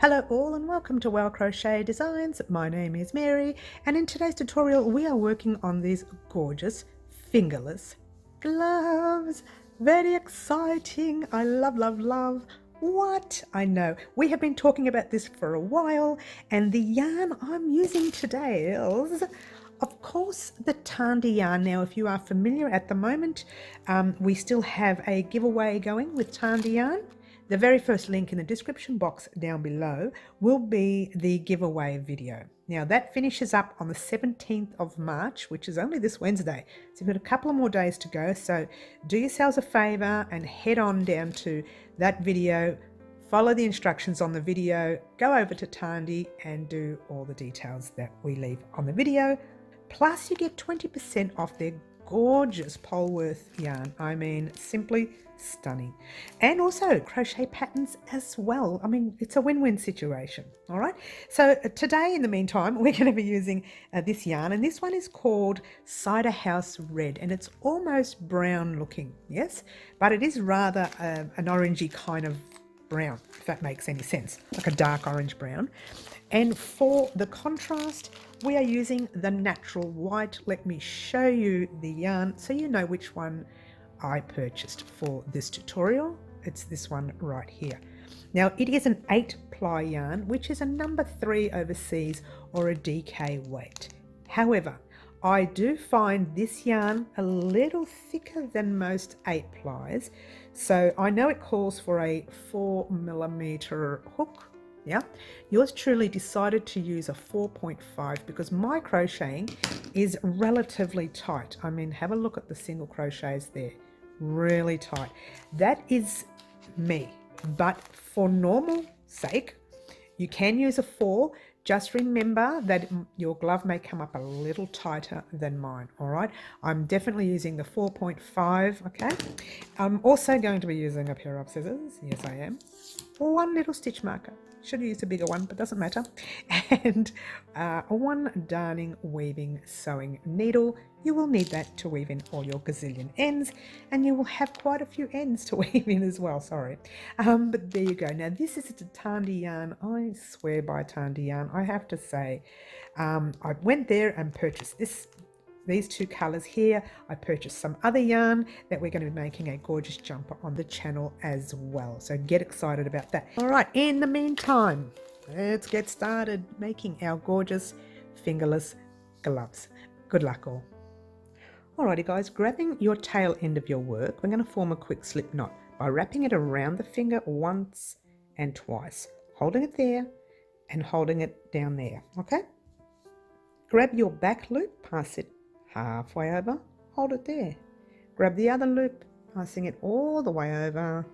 Hello all and welcome to Crochet Designs. My name is Mary and in today's tutorial we are working on these gorgeous fingerless gloves. Very exciting. I love what I know. We have been talking about this for a while and the yarn I'm using today is of course the Tarndie Yarn. Now if you are familiar at the moment, we still have a giveaway going with Tarndie Yarn. The very first link in the description box down below will be the giveaway video. Now that finishes up on the 17th of March, which is only this Wednesday. So you've got a couple of more days to go. So do yourselves a favor and head on down to that video, follow the instructions on the video, go over to Tarndie and do all the details that we leave on the video. Plus you get 20% off their gorgeous Polwarth yarn. I mean, simply stunning. And also crochet patterns as well. I mean, it's a win-win situation. All right. So today, in the meantime, we're going to be using this yarn, and this one is called Ciderhouse Red, and it's almost brown looking, yes, but it is rather an orangey kind of brown, if that makes any sense, like a dark orange brown. And for the contrast, we are using the natural white. Let me show you the yarn so you know which one I purchased for this tutorial. It's this one right here. Now it is an 8-ply yarn, which is a number 3 overseas or a DK weight. However, I do find this yarn a little thicker than most 8-plies. So I know it calls for a 4mm hook. Yeah, yours truly decided to use a 4.5 because my crocheting is relatively tight. I mean, have a look at the single crochets there, really tight. That is me, but for normal sake, you can use a 4. Just remember that your glove may come up a little tighter than mine, all right? I'm definitely using the 4.5, okay? I'm also going to be using a pair of scissors, yes I am, one little stitch marker. Should have used a bigger one, but doesn't matter. And one darning weaving sewing needle. You will need that to weave in all your gazillion ends, and you will have quite a few ends to weave in as well, sorry. But there you go. Now this is a Tarndie yarn. I swear by Tarndie yarn. I have to say, I went there and purchased these 2 colors here. I purchased some other yarn that we're going to be making a gorgeous jumper on the channel as well. So get excited about that. All right, in the meantime, let's get started making our gorgeous fingerless gloves. Good luck all. Alrighty guys, grabbing your tail end of your work, we're going to form a quick slip knot by wrapping it around the finger once and twice, holding it there and holding it down there, okay? Grab your back loop, pass it halfway over, hold it there. Grab the other loop, passing it all the way over.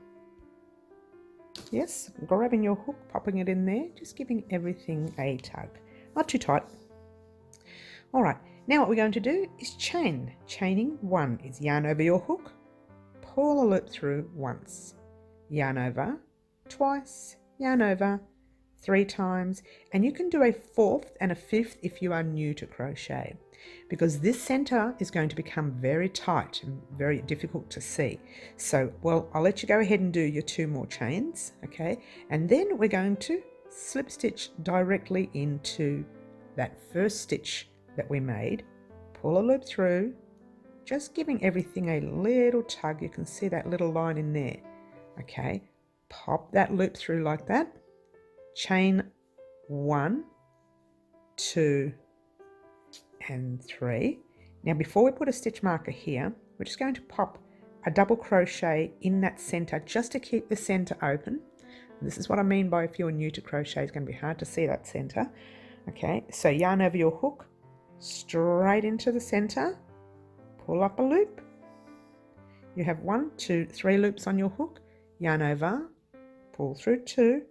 Yes, grabbing your hook, popping it in there, just giving everything a tug. Not too tight. All right, now what we're going to do is chain. Chaining 1 is yarn over your hook, pull a loop through once, yarn over twice, yarn over 3 times, and you can do a 4th and a 5th if you are new to crochet, because this center is going to become very tight and very difficult to see. So, well, I'll let you go ahead and do your 2 more chains, okay? And then we're going to slip stitch directly into that first stitch that we made, pull a loop through, just giving everything a little tug. You can see that little line in there, okay? Pop that loop through like that. Chain 1, 2 and 3. Now before we put a stitch marker here, we're just going to pop a double crochet in that center just to keep the center open. This is what I mean by if you're new to crochet, it's going to be hard to see that center. Okay, so yarn over your hook, straight into the center, pull up a loop. You have 1, 2, 3 loops on your hook, yarn over, pull through 2,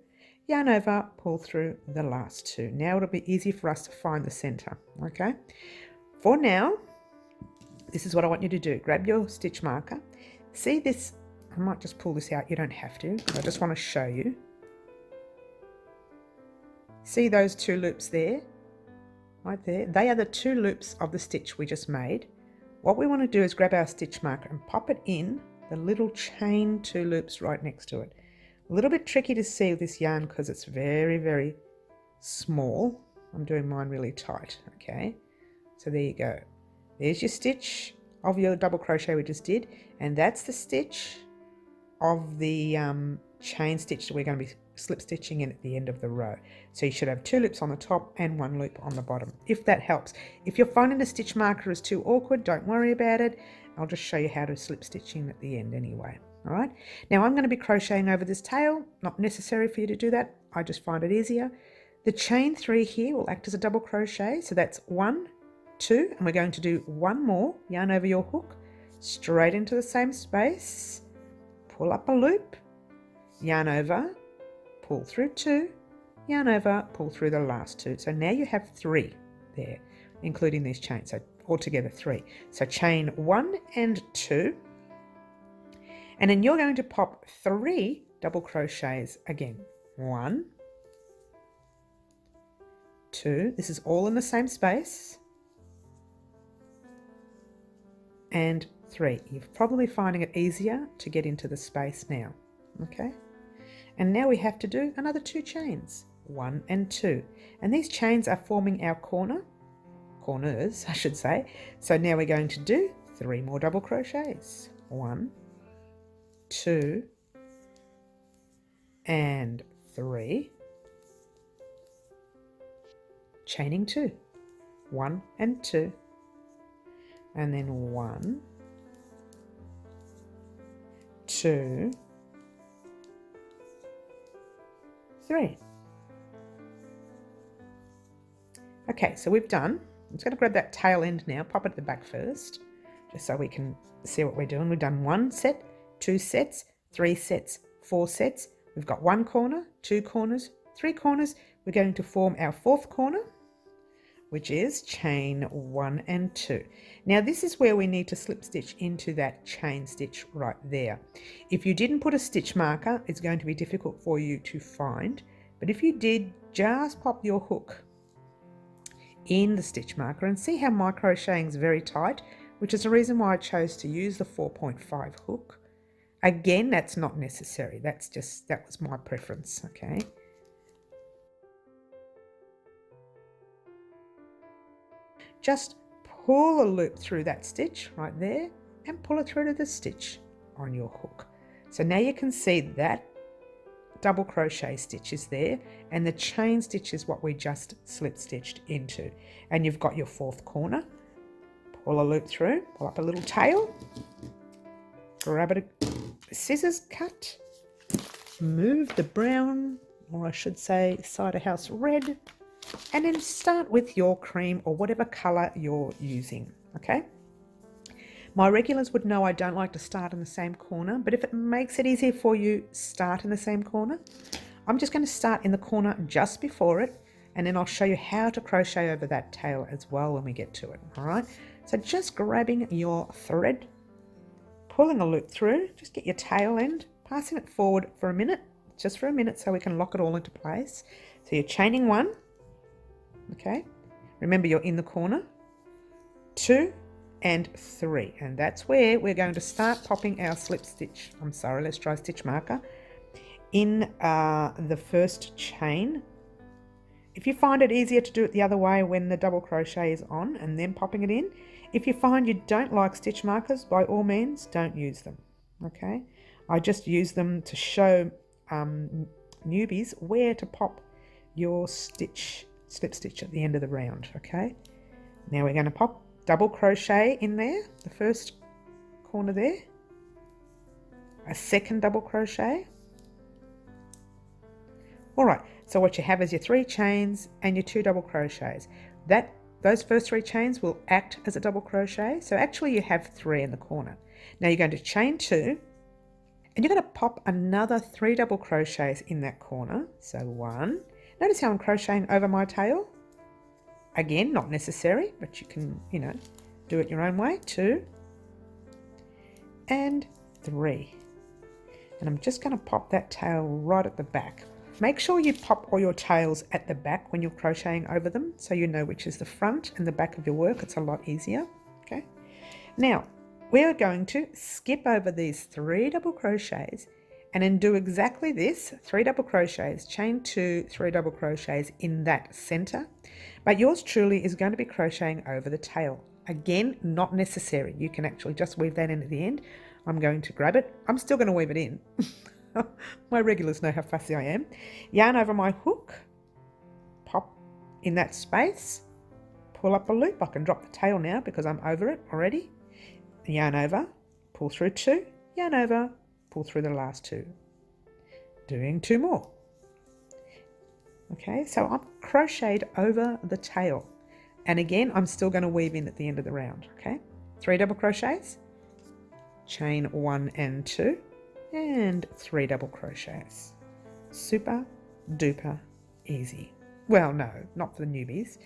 yarn over, pull through the last 2. Now it'll be easy for us to find the center, okay? For now, this is what I want you to do. Grab your stitch marker. See this, I might just pull this out, you don't have to, I just want to show you. See those 2 loops there? Right there? They are the 2 loops of the stitch we just made. What we want to do is grab our stitch marker and pop it in the little chain 2 loops right next to it. A little bit tricky to see with this yarn because it's very, very small. I'm doing mine really tight, okay? So there you go. There's your stitch of your double crochet we just did, and that's the stitch of the chain stitch that we're going to be slip stitching in at the end of the row. So you should have 2 loops on the top and 1 loop on the bottom, if that helps. If you're finding the stitch marker is too awkward, don't worry about it. I'll just show you how to slip stitch in at the end anyway. All right, now I'm going to be crocheting over this tail. Not necessary for you to do that, I just find it easier. The chain 3 here will act as a double crochet, so that's 1, 2, and we're going to do 1 more. Yarn over your hook, straight into the same space, pull up a loop, yarn over, pull through 2, yarn over, pull through the last 2. So now you have 3 there, including these chains, so altogether 3. So chain 1 and 2, and then you're going to pop 3 double crochets again. 1, 2, this is all in the same space, and 3. You're probably finding it easier to get into the space now, okay? And now we have to do another 2 chains, 1 and 2. And these chains are forming our corners, I should say. So now we're going to do 3 more double crochets. 1, 2, and 3. Chaining 2, 1 and 2. And then 1, 2, 3. Okay, so we've done. I'm just going to grab that tail end now, pop it at the back first, just so we can see what we're doing. We've done 1 set, 2 sets, 3 sets, 4 sets. We've got 1 corner, 2 corners, 3 corners. We're going to form our 4th corner, which is chain 1 and 2. Now this is where we need to slip stitch into that chain stitch right there. If you didn't put a stitch marker, it's going to be difficult for you to find, but if you did, just pop your hook in the stitch marker and see how my crocheting is very tight, which is the reason why I chose to use the 4.5 hook. Again, that's not necessary, that was my preference, okay? Just pull a loop through that stitch right there and pull it through to the stitch on your hook. So now you can see that double crochet stitch is there, and the chain stitch is what we just slip stitched into. And you've got your 4th corner. Pull a loop through, pull up a little tail, grab a scissors cut, move the brown, or I should say Ciderhouse Red, and then start with your cream or whatever colour you're using, okay? My regulars would know I don't like to start in the same corner, but if it makes it easier for you, start in the same corner. I'm just going to start in the corner just before it, and then I'll show you how to crochet over that tail as well when we get to it, all right? So just grabbing your thread, pulling a loop through, just get your tail end, passing it forward for a minute, just for a minute so we can lock it all into place. So you're chaining 1, okay? Remember you're in the corner, 2, and 3, and that's where we're going to start popping our slip stitch. Let's try stitch marker in the first chain. If you find it easier to do it the other way when the double crochet is on and then popping it in, if you find you don't like stitch markers, by all means don't use them, okay? I just use them to show newbies where to pop your slip stitch at the end of the round, okay? Now we're going to pop double crochet in there, the first corner there, a second double crochet. All right, so what you have is your 3 chains and your 2 double crochets. Those first 3 chains will act as a double crochet, so actually you have 3 in the corner. Now you're going to chain 2, and you're going to pop another 3 double crochets in that corner. So 1, notice how I'm crocheting over my tail. Again, not necessary, but you can, do it your own way. 2 and 3. And I'm just going to pop that tail right at the back. Make sure you pop all your tails at the back when you're crocheting over them, so you know which is the front and the back of your work. It's a lot easier, okay? Now, we're going to skip over these 3 double crochets, And then do exactly this, 3 double crochets, chain 2, 3 double crochets in that center. But yours truly is going to be crocheting over the tail. Again, not necessary. You can actually just weave that in at the end. I'm going to grab it. I'm still going to weave it in. My regulars know how fussy I am. Yarn over my hook, pop in that space, pull up a loop. I can drop the tail now because I'm over it already. Yarn over, pull through 2, yarn over, pull through the last 2. Doing 2 more. Okay, so I'm crocheted over the tail. And again, I'm still going to weave in at the end of the round, okay? 3 double crochets, chain 1 and 2, and 3 double crochets. Super duper easy. Well, no, not for the newbies,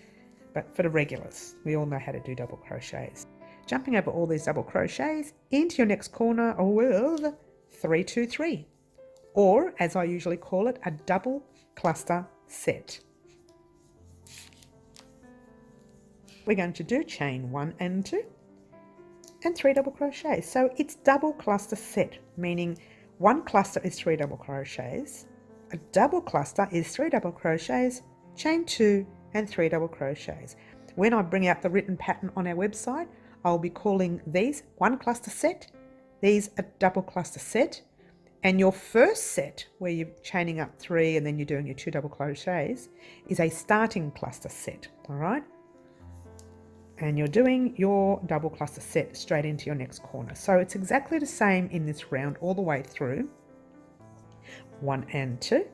but for the regulars. We all know how to do double crochets. Jumping over all these double crochets into your next corner with 3, 2, 3, or as I usually call it, a double cluster set. We're going to do chain 1 and 2 and 3 double crochets. So it's double cluster set, meaning one cluster is 3 double crochets, a double cluster is 3 double crochets, chain 2 and 3 double crochets. When I bring out the written pattern on our website, I'll be calling these one cluster set, these a double cluster set, and your first set where you're chaining up 3 and then you're doing your 2 double crochets is a starting cluster set, all right? And you're doing your double cluster set straight into your next corner. So it's exactly the same in this round all the way through. 1 and 2,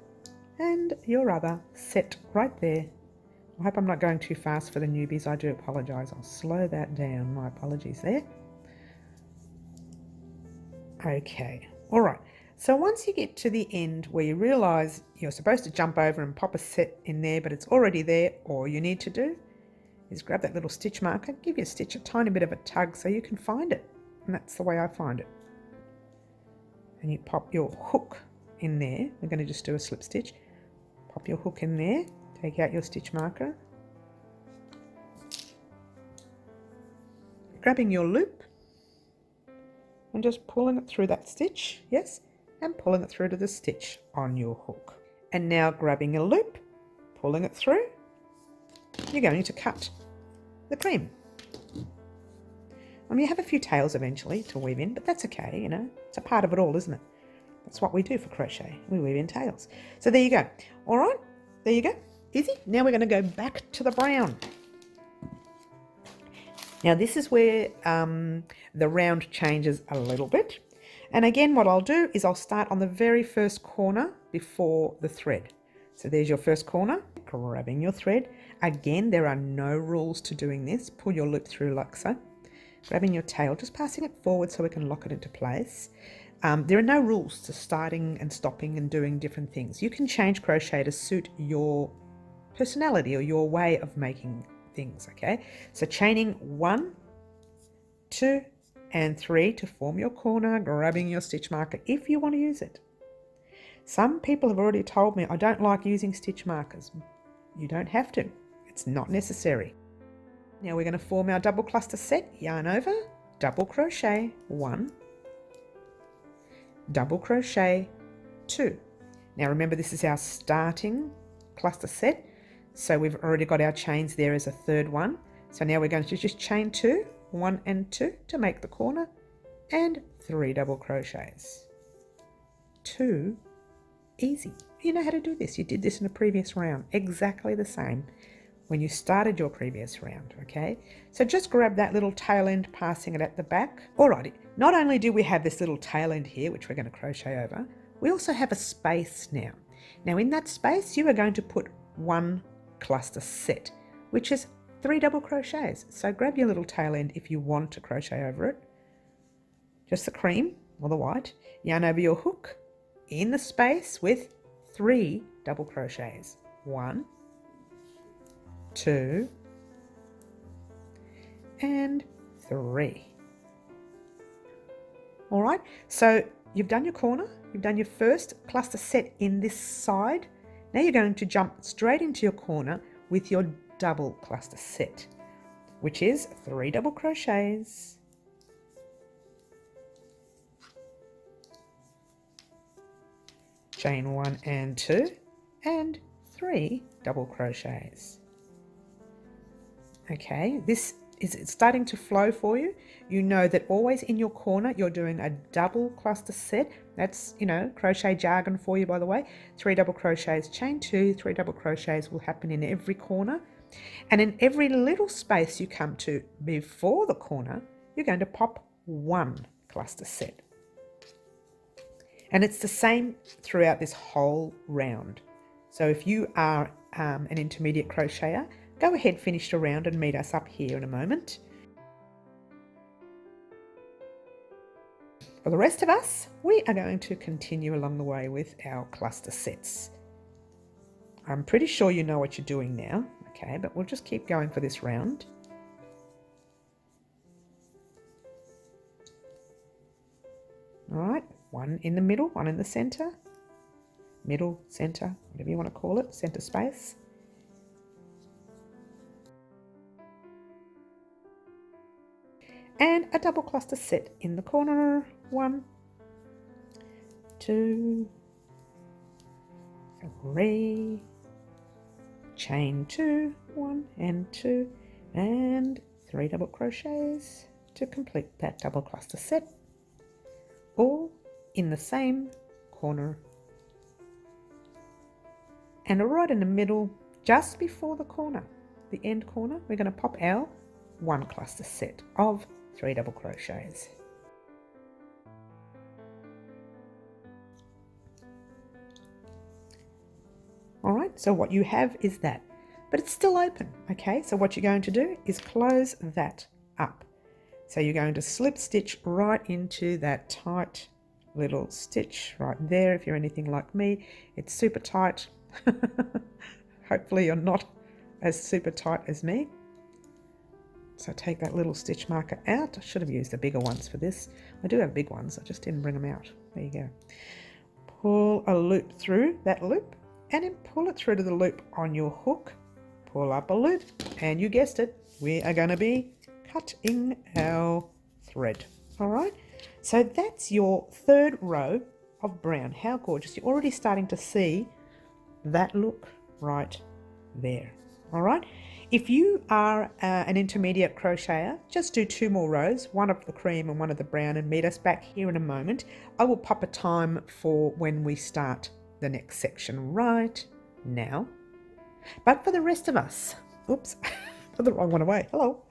and your other set right there. I hope I'm not going too fast for the newbies. I do apologise. I'll slow that down. My apologies there. Okay, all right. So once you get to the end where you realise you're supposed to jump over and pop a set in there, but it's already there, all you need to do is grab that little stitch marker, give your stitch a tiny bit of a tug so you can find it. And that's the way I find it. And you pop your hook in there. We're going to just do a slip stitch. Pop your hook in there, take out your stitch marker. Grabbing your loop and just pulling it through that stitch, yes, and pulling it through to the stitch on your hook. And now grabbing a loop, pulling it through, you're going to cut the cream. I mean, you have a few tails eventually to weave in, but that's okay, you know. It's a part of it all, isn't it? That's what we do for crochet. We weave in tails. So there you go. All right, there you go. Easy. Now we're going to go back to the brown. Now this is where the round changes a little bit. And again, what I'll do is I'll start on the very first corner before the thread. So there's your first corner, grabbing your thread. Again, there are no rules to doing this. Pull your loop through like so. Grabbing your tail, just passing it forward so we can lock it into place. There are no rules to starting and stopping and doing different things. You can change crochet to suit your personality or your way of making things, okay? So chaining 1, 2, and 3 to form your corner, grabbing your stitch marker if you want to use it. Some people have already told me I don't like using stitch markers. You don't have to. It's not necessary. Now we're going to form our double cluster set. Yarn over, double crochet 1, double crochet 2. Now remember, this is our starting cluster set, so we've already got our chains there as a third one. So now we're going to just chain 2, 1 and 2 to make the corner, and 3 double crochets. 2, easy. You know how to do this. You did this in a previous round, exactly the same when you started your previous round, okay? So just grab that little tail end, passing it at the back. Alrighty, not only do we have this little tail end here, which we're going to crochet over, we also have a space now. Now in that space, you are going to put 1 cluster set, which is 3 double crochets. So grab your little tail end if you want to crochet over it. Just the cream or the white, yarn over your hook in the space with 3 double crochets. 1, 2, and 3. All right, so you've done your corner, you've done your first cluster set in this side. Now you're going to jump straight into your corner with your double cluster set, which is 3 double crochets, chain 1 and 2 and 3 double crochets. Okay, this is starting to flow for you. You know that always in your corner you're doing a double cluster set. That's, you know, crochet jargon for you, by the way. 3 double crochets, chain 2, 3 double crochets will happen in every corner. And in every little space you come to before the corner, you're going to pop 1 cluster set. And it's the same throughout this whole round. So if you are an intermediate crocheter, go ahead, finish the round and meet us up here in a moment. For the rest of us, we are going to continue along the way with our cluster sets. I'm pretty sure you know what you're doing now, okay, but we'll just keep going for this round. All right, 1 in the middle, 1 in the center, middle, center, whatever you want to call it, center space. And a double cluster set in the corner, 1, 2, 3, chain 2, 1 and 2, and 3 double crochets to complete that double cluster set, all in the same corner. And right in the middle, just before the corner, the end corner, we're going to pop our 1 cluster set of 3 double crochets. All right, so what you have is that, but it's still open, okay? So what you're going to do is close that up. So you're going to slip stitch right into that tight little stitch right there. If you're anything like me, it's super tight. Hopefully you're not as super tight as me. So take that little stitch marker out. I should have used the bigger ones for this. I do have big ones, I just didn't bring them out. There you go. Pull a loop through that loop and then pull it through to the loop on your hook. Pull up a loop and you guessed it, we are going to be cutting our thread. All right, so that's your 3rd row of brown. How gorgeous. You're already starting to see that look right there. All right. If you are an intermediate crocheter, just do 2 more rows, 1 of the cream and 1 of the brown, and meet us back here in a moment. I will pop a time for when we start the next section right now. But for the rest of us, oops, put the wrong one away, hello.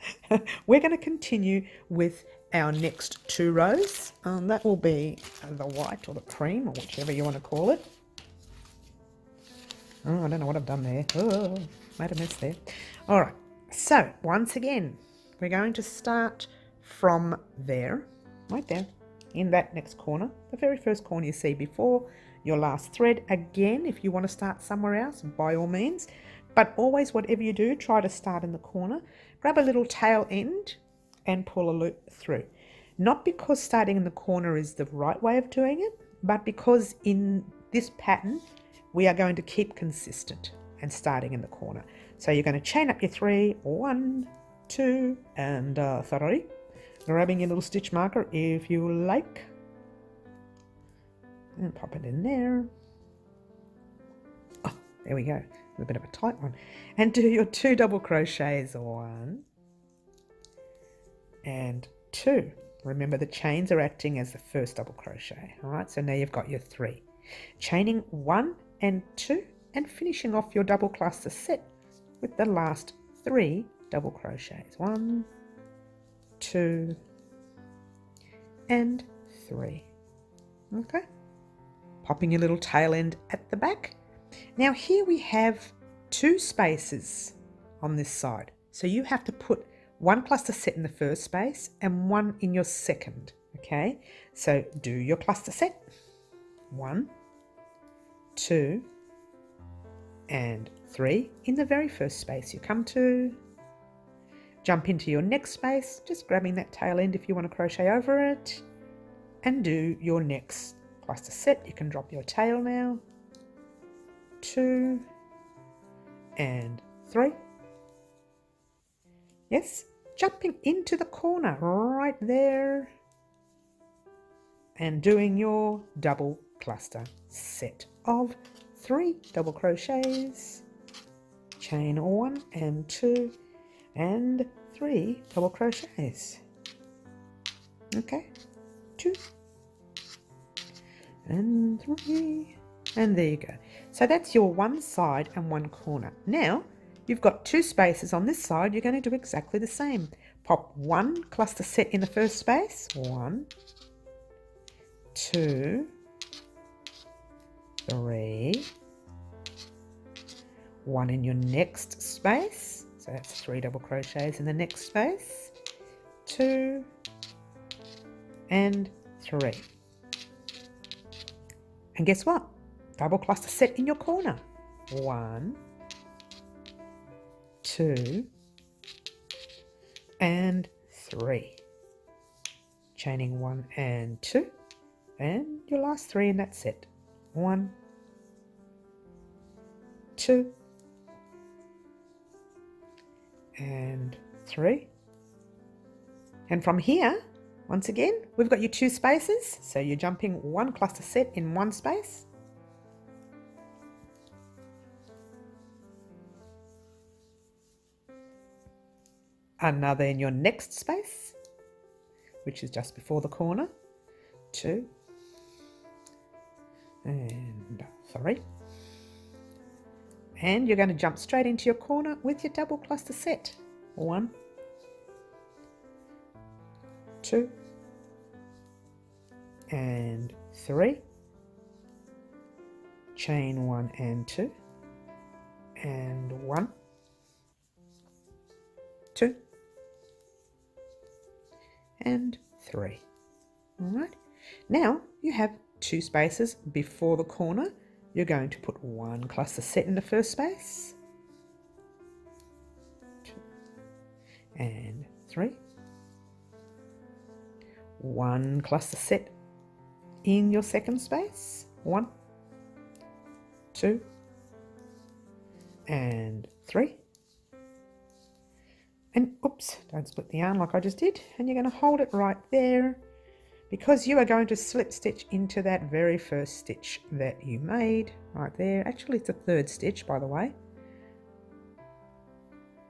We're going to continue with our next 2 rows. That will be the white or the cream or whichever you want to call it. Oh, I don't know what I've done there. Oh, made a mess there. All right, so once again, we're going to start from there, right there, in that next corner, the very first corner you see before your last thread. Again, if you want to start somewhere else, by all means, but always, whatever you do, try to start in the corner. Grab a little tail end and pull a loop through. Not because starting in the corner is the right way of doing it, but because in this pattern, we are going to keep consistent and starting in the corner. So you're going to chain up your 3, 1, 2, and 3. Grabbing your little stitch marker if you like. And pop it in there. Oh, there we go. A bit of a tight one. And do your 2 double crochets. 1 and 2. Remember, the chains are acting as the first double crochet. All right, so now you've got your 3. Chaining 1 and 2 and finishing off your double cluster set with the last 3 double crochets. 1, 2, and 3. Okay, popping your little tail end at the back. Now here we have 2 spaces on this side, so you have to put 1 cluster set in the first space and 1 in your second. Okay, so do your cluster set. 1, 2, and 3 in the very first space you come to. Jump into your next space, just grabbing that tail end if you want to crochet over it, and do your next cluster set. You can drop your tail now. 2 and 3. Yes, jumping into the corner right there and doing your double cluster set of 3 double crochets, chain 1 and 2 and 3 double crochets. Okay, 2 and 3, and there you go. So that's your one side and one corner. Now you've got 2 spaces on this side. You're going to do exactly the same. Pop 1 cluster set in the first space, 1, 2, 3, 1 in your next space, so that's 3 double crochets in the next space, 2 and 3. And guess what? Double cluster set in your corner, 1, 2 and 3, chaining 1 and 2, and your last 3 in that set, 1, 2 and 3. And from here, once again, we've got your 2 spaces, so you're jumping 1 cluster set in one space, another in your next space, which is just before the corner, 2 and 3, and you're going to jump straight into your corner with your double cluster set, 1, 2 and 3, chain 1 and 2 and 1, 2 and 3. All right, now you have 2 spaces before the corner. You're going to put 1 cluster set in the first space, 2 and 3, 1 cluster set in your second space, 1, 2 and 3, and oops, don't split the yarn like I just did, and you're going to hold it right there because you are going to slip stitch into that very first stitch that you made right there. Actually, it's a 3rd stitch, by the way,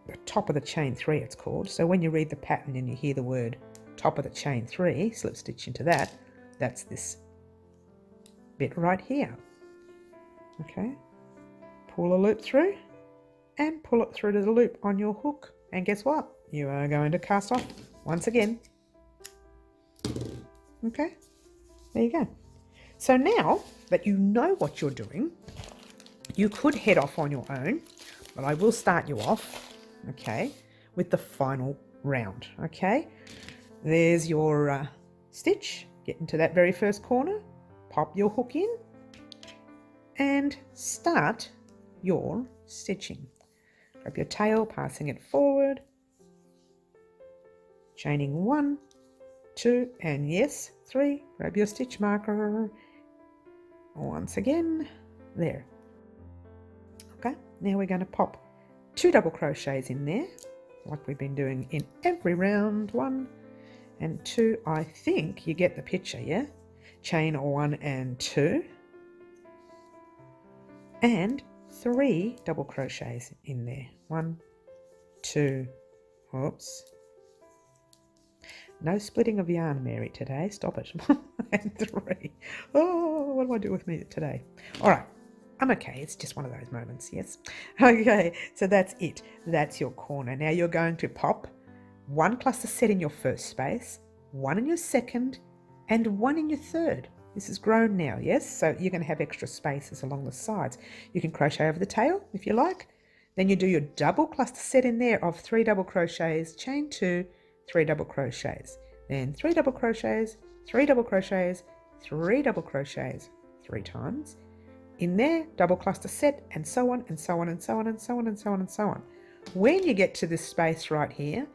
the top of the chain 3 it's called. So when you read the pattern and you hear the word top of the chain 3, slip stitch into that, that's this bit right here. Okay, pull a loop through and pull it through to the loop on your hook, and guess what? You are going to cast off once again. Okay, there you go. So now that you know what you're doing, you could head off on your own, but I will start you off, okay, with the final round. Okay, there's your stitch. Get into that very first corner, pop your hook in and start your stitching. Grab your tail, passing it forward, chaining 1, 2 and yes, 3. Grab your stitch marker once again there. Okay, now we're going to pop 2 double crochets in there like we've been doing in every round, 1 and 2. I think you get the picture, yeah? Chain 1 and 2 and 3 double crochets in there, 1, 2, oops, no splitting of yarn, Mary, today, stop it, and 3. Oh, what do I do with me today? All right, I'm okay, it's just one of those moments, yes. Okay, so that's it, that's your corner. Now you're going to pop 1 cluster set in your first space, 1 in your second, and 1 in your third. This is grown now, yes? So you're going to have extra spaces along the sides. You can crochet over the tail if you like. Then you do your double cluster set in there of 3 double crochets, chain 2, 3 double crochets. Then 3 double crochets, 3 double crochets, 3 double crochets 3 times. In there, double cluster set, and so on, and so on, and so on, and so on, and so on, and so on. When you get to this space right here,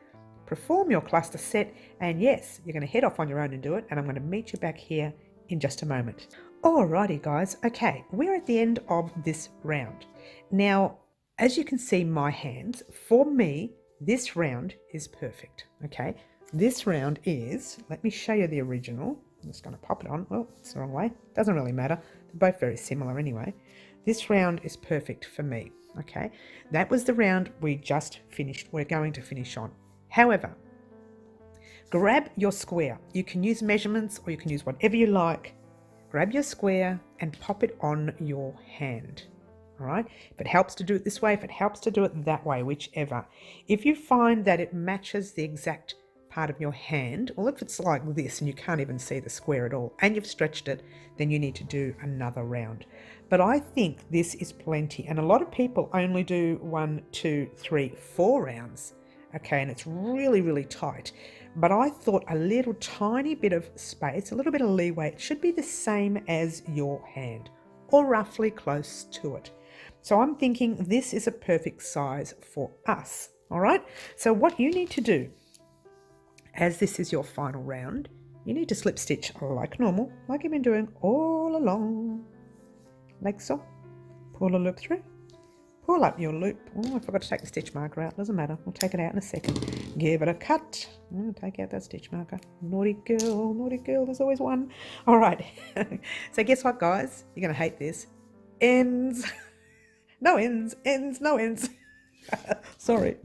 perform your cluster set, and yes, you're going to head off on your own and do it, and I'm going to meet you back here in just a moment. Alrighty guys, okay, we're at the end of this round. Now, as you can see my hands, for me, this round is perfect, okay? This round is, let me show you the original. I'm just going to pop it on. Oh, it's the wrong way. Doesn't really matter. They're both very similar anyway. This round is perfect for me. Okay, that was the round we just finished. We're going to finish on. However, grab your square. You can use measurements or you can use whatever you like. Grab your square and pop it on your hand. All right, if it helps to do it this way, if it helps to do it that way, whichever. If you find that it matches the exact part of your hand, or if it's like this and you can't even see the square at all and you've stretched it, then you need to do another round. But I think this is plenty, and a lot of people only do 1, 2, 3, 4 rounds. Okay, and it's really, really tight. But I thought a little tiny bit of space, a little bit of leeway, it should be the same as your hand, or roughly close to it. So I'm thinking this is a perfect size for us. All right, so what you need to do, as this is your final round, you need to slip stitch like normal, like you've been doing all along. Like so. Pull a loop through. Pull up your loop. Oh, I forgot to take the stitch marker out. Doesn't matter. We'll take it out in a second. Give it a cut. Take out that stitch marker. Naughty girl, naughty girl. There's always one. All right. So guess what, guys? You're going to hate this. Ends. No ends. Ends. No ends. Sorry.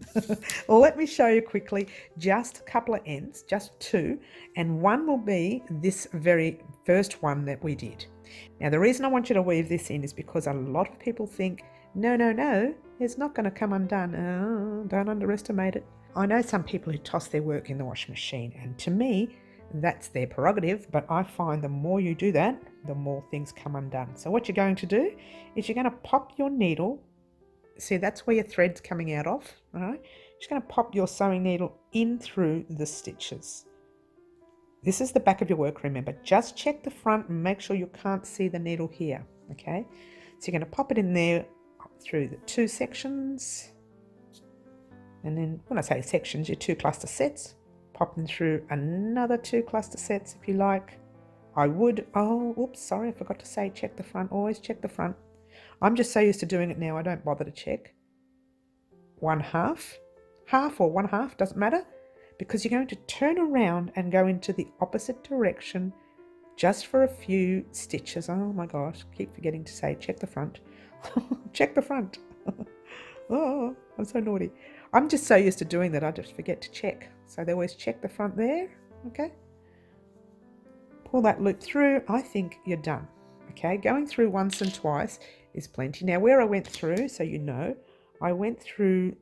Well, let me show you quickly just a couple of ends, just 2, and one will be this very first one that we did. Now, the reason I want you to weave this in is because a lot of people think, no, it's not going to come undone. Oh, don't underestimate it. I know some people who toss their work in the washing machine, and to me, that's their prerogative, but I find the more you do that, the more things come undone. So what you're going to do is you're going to pop your needle. See, that's where your thread's coming out of, all right? Just going to pop your sewing needle in through the stitches. This is the back of your work, remember. Just check the front and make sure you can't see the needle here, okay? So you're going to pop it in there through the 2 sections. And then when I say sections, your 2 cluster sets. Pop them through another 2 cluster sets if you like. I would, oh, oops, sorry, I forgot to say check the front. Always check the front. I'm just so used to doing it now, I don't bother to check. 1/2, half or 1/2, doesn't matter, because you're going to turn around and go into the opposite direction just for a few stitches. Oh my gosh, keep forgetting to say check the front. Check the front. Oh, I'm so naughty. I'm just so used to doing that, I just forget to check. So they always check the front there, okay? Pull that loop through. I think you're done, okay? Going through once and twice is plenty. Now, where I went through, so you know, I went through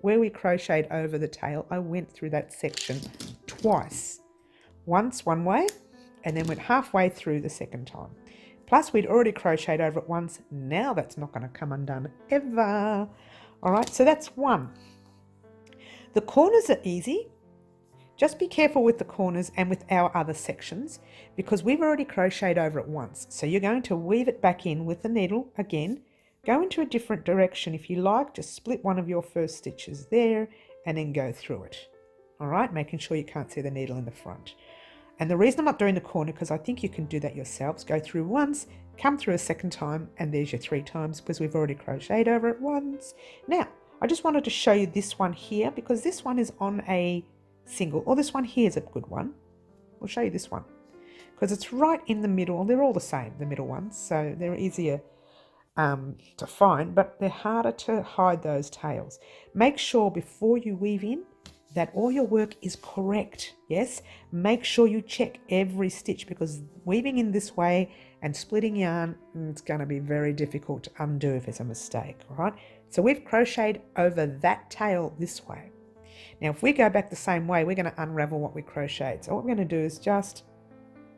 where we crocheted over the tail. I went through that section twice. Once one way, and then went halfway through the second time. Plus, we'd already crocheted over it once. Now that's not going to come undone ever. All right, so that's 1. The corners are easy. Just be careful with the corners and with our other sections because we've already crocheted over it once. So you're going to weave it back in with the needle again. Go into a different direction if you like. Just split one of your first stitches there and then go through it. All right, making sure you can't see the needle in the front. And the reason I'm not doing the corner, because I think you can do that yourselves, go through once, come through a second time, and there's your 3 times because we've already crocheted over it once. Now, I just wanted to show you this one here because this one is on a single, or this one here is a good one. We'll show you this one because it's right in the middle. They're all the same, the middle ones, so they're easier to find, but they're harder to hide those tails. Make sure before you weave in that all your work is correct. Yes, make sure you check every stitch because weaving in this way and splitting yarn, it's going to be very difficult to undo if it's a mistake. All right, so we've crocheted over that tail this way. Now if we go back the same way, we're going to unravel what we crocheted. So what we're going to do is just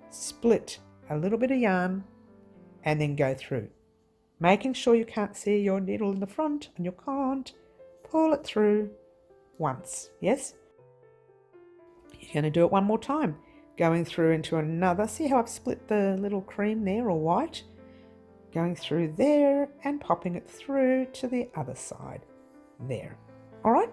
split a little bit of yarn and then go through, making sure you can't see your needle in the front, and you can't. Pull it through once. Yes, you're going to do it one more time, going through into another. See how I've split the little cream there, or white, going through there and popping it through to the other side there. All right,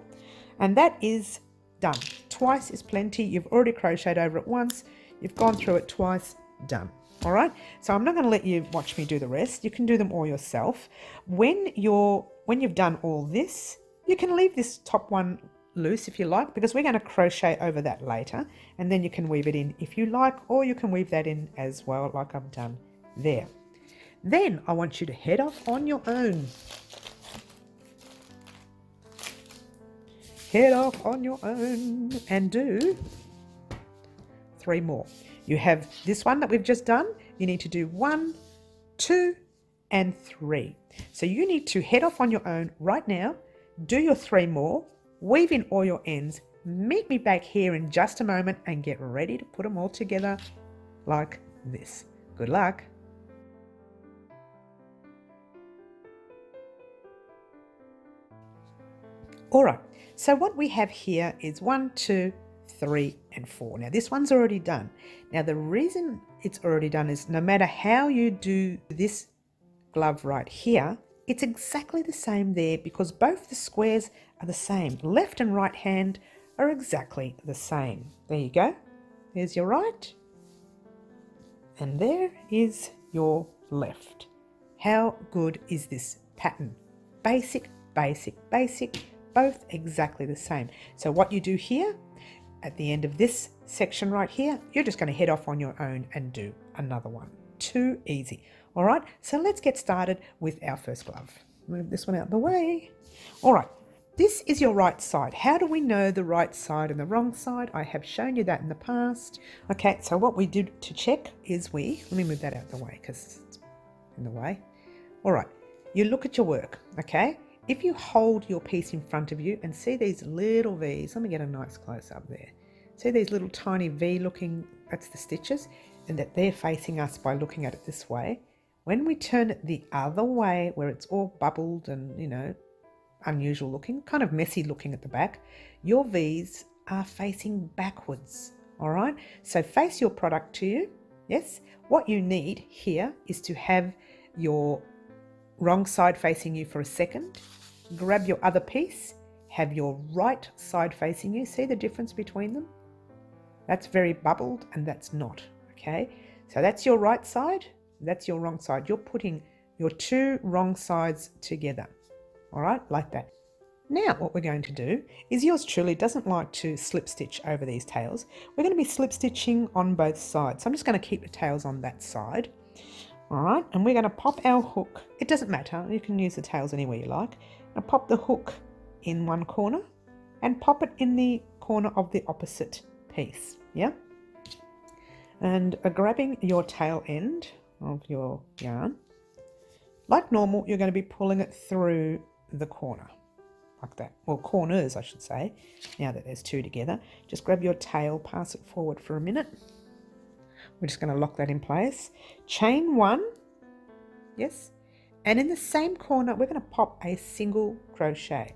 and that is done. Twice is plenty. You've already crocheted over it once, you've gone through it twice, done. All right, so I'm not going to let you watch me do the rest. You can do them all yourself. When you've done all this, you can leave this top one loose if you like, because we're going to crochet over that later, and then you can weave it in if you like, or you can weave that in as well like I've done there. Then I want you to head off on your own. Head off on your own and do 3 more. You have this one that we've just done. You need to do 1, 2, and 3. So you need to head off on your own right now, do your 3 more, weave in all your ends, meet me back here in just a moment and get ready to put them all together like this. Good luck. All right, so what we have here is 1, 2, 3, and 4. Now this one's already done. Now the reason it's already done is no matter how you do this glove right here, it's exactly the same there because both the squares are the same. Left and right hand are exactly the same. There you go. There's your right. And there is your left. How good is this pattern? Basic, basic, basic, both exactly the same. So what you do here, at the end of this section right here, you're just going to head off on your own and do another one. Too easy. All right, so let's get started with our first glove. Move this one out of the way. All right, this is your right side. How do we know the right side and the wrong side? I have shown you that in the past. Okay, so what we did to check is let me move that out of the way because it's in the way. All right, you look at your work, okay? If you hold your piece in front of you and see these little V's, let me get a nice close up there. See these little tiny V looking, that's the stitches, and that they're facing us by looking at it this way. When we turn it the other way, where it's all bubbled and, you know, unusual looking, kind of messy looking at the back, your V's are facing backwards, all right? So face your product to you, yes? What you need here is to have your wrong side facing you for a second, grab your other piece, have your right side facing you. See the difference between them? That's very bubbled and that's not, okay? So that's your right side, that's your wrong side. You're putting your 2 wrong sides together, all right, like that. Now what we're going to do is, yours truly doesn't like to slip stitch over these tails. We're going to be slip stitching on both sides. So I'm just going to keep the tails on that side. All right, and we're going to pop our hook. It doesn't matter, you can use the tails anywhere you like. Now pop the hook in one corner and pop it in the corner of the opposite piece, yeah? And grabbing your tail end of your yarn, like normal, you're going to be pulling it through the corner, like that. Well, corners, I should say, now that there's 2 together. Just grab your tail, pass it forward for a minute. We're just going to lock that in place. Chain 1, yes, and in the same corner we're going to pop a single crochet.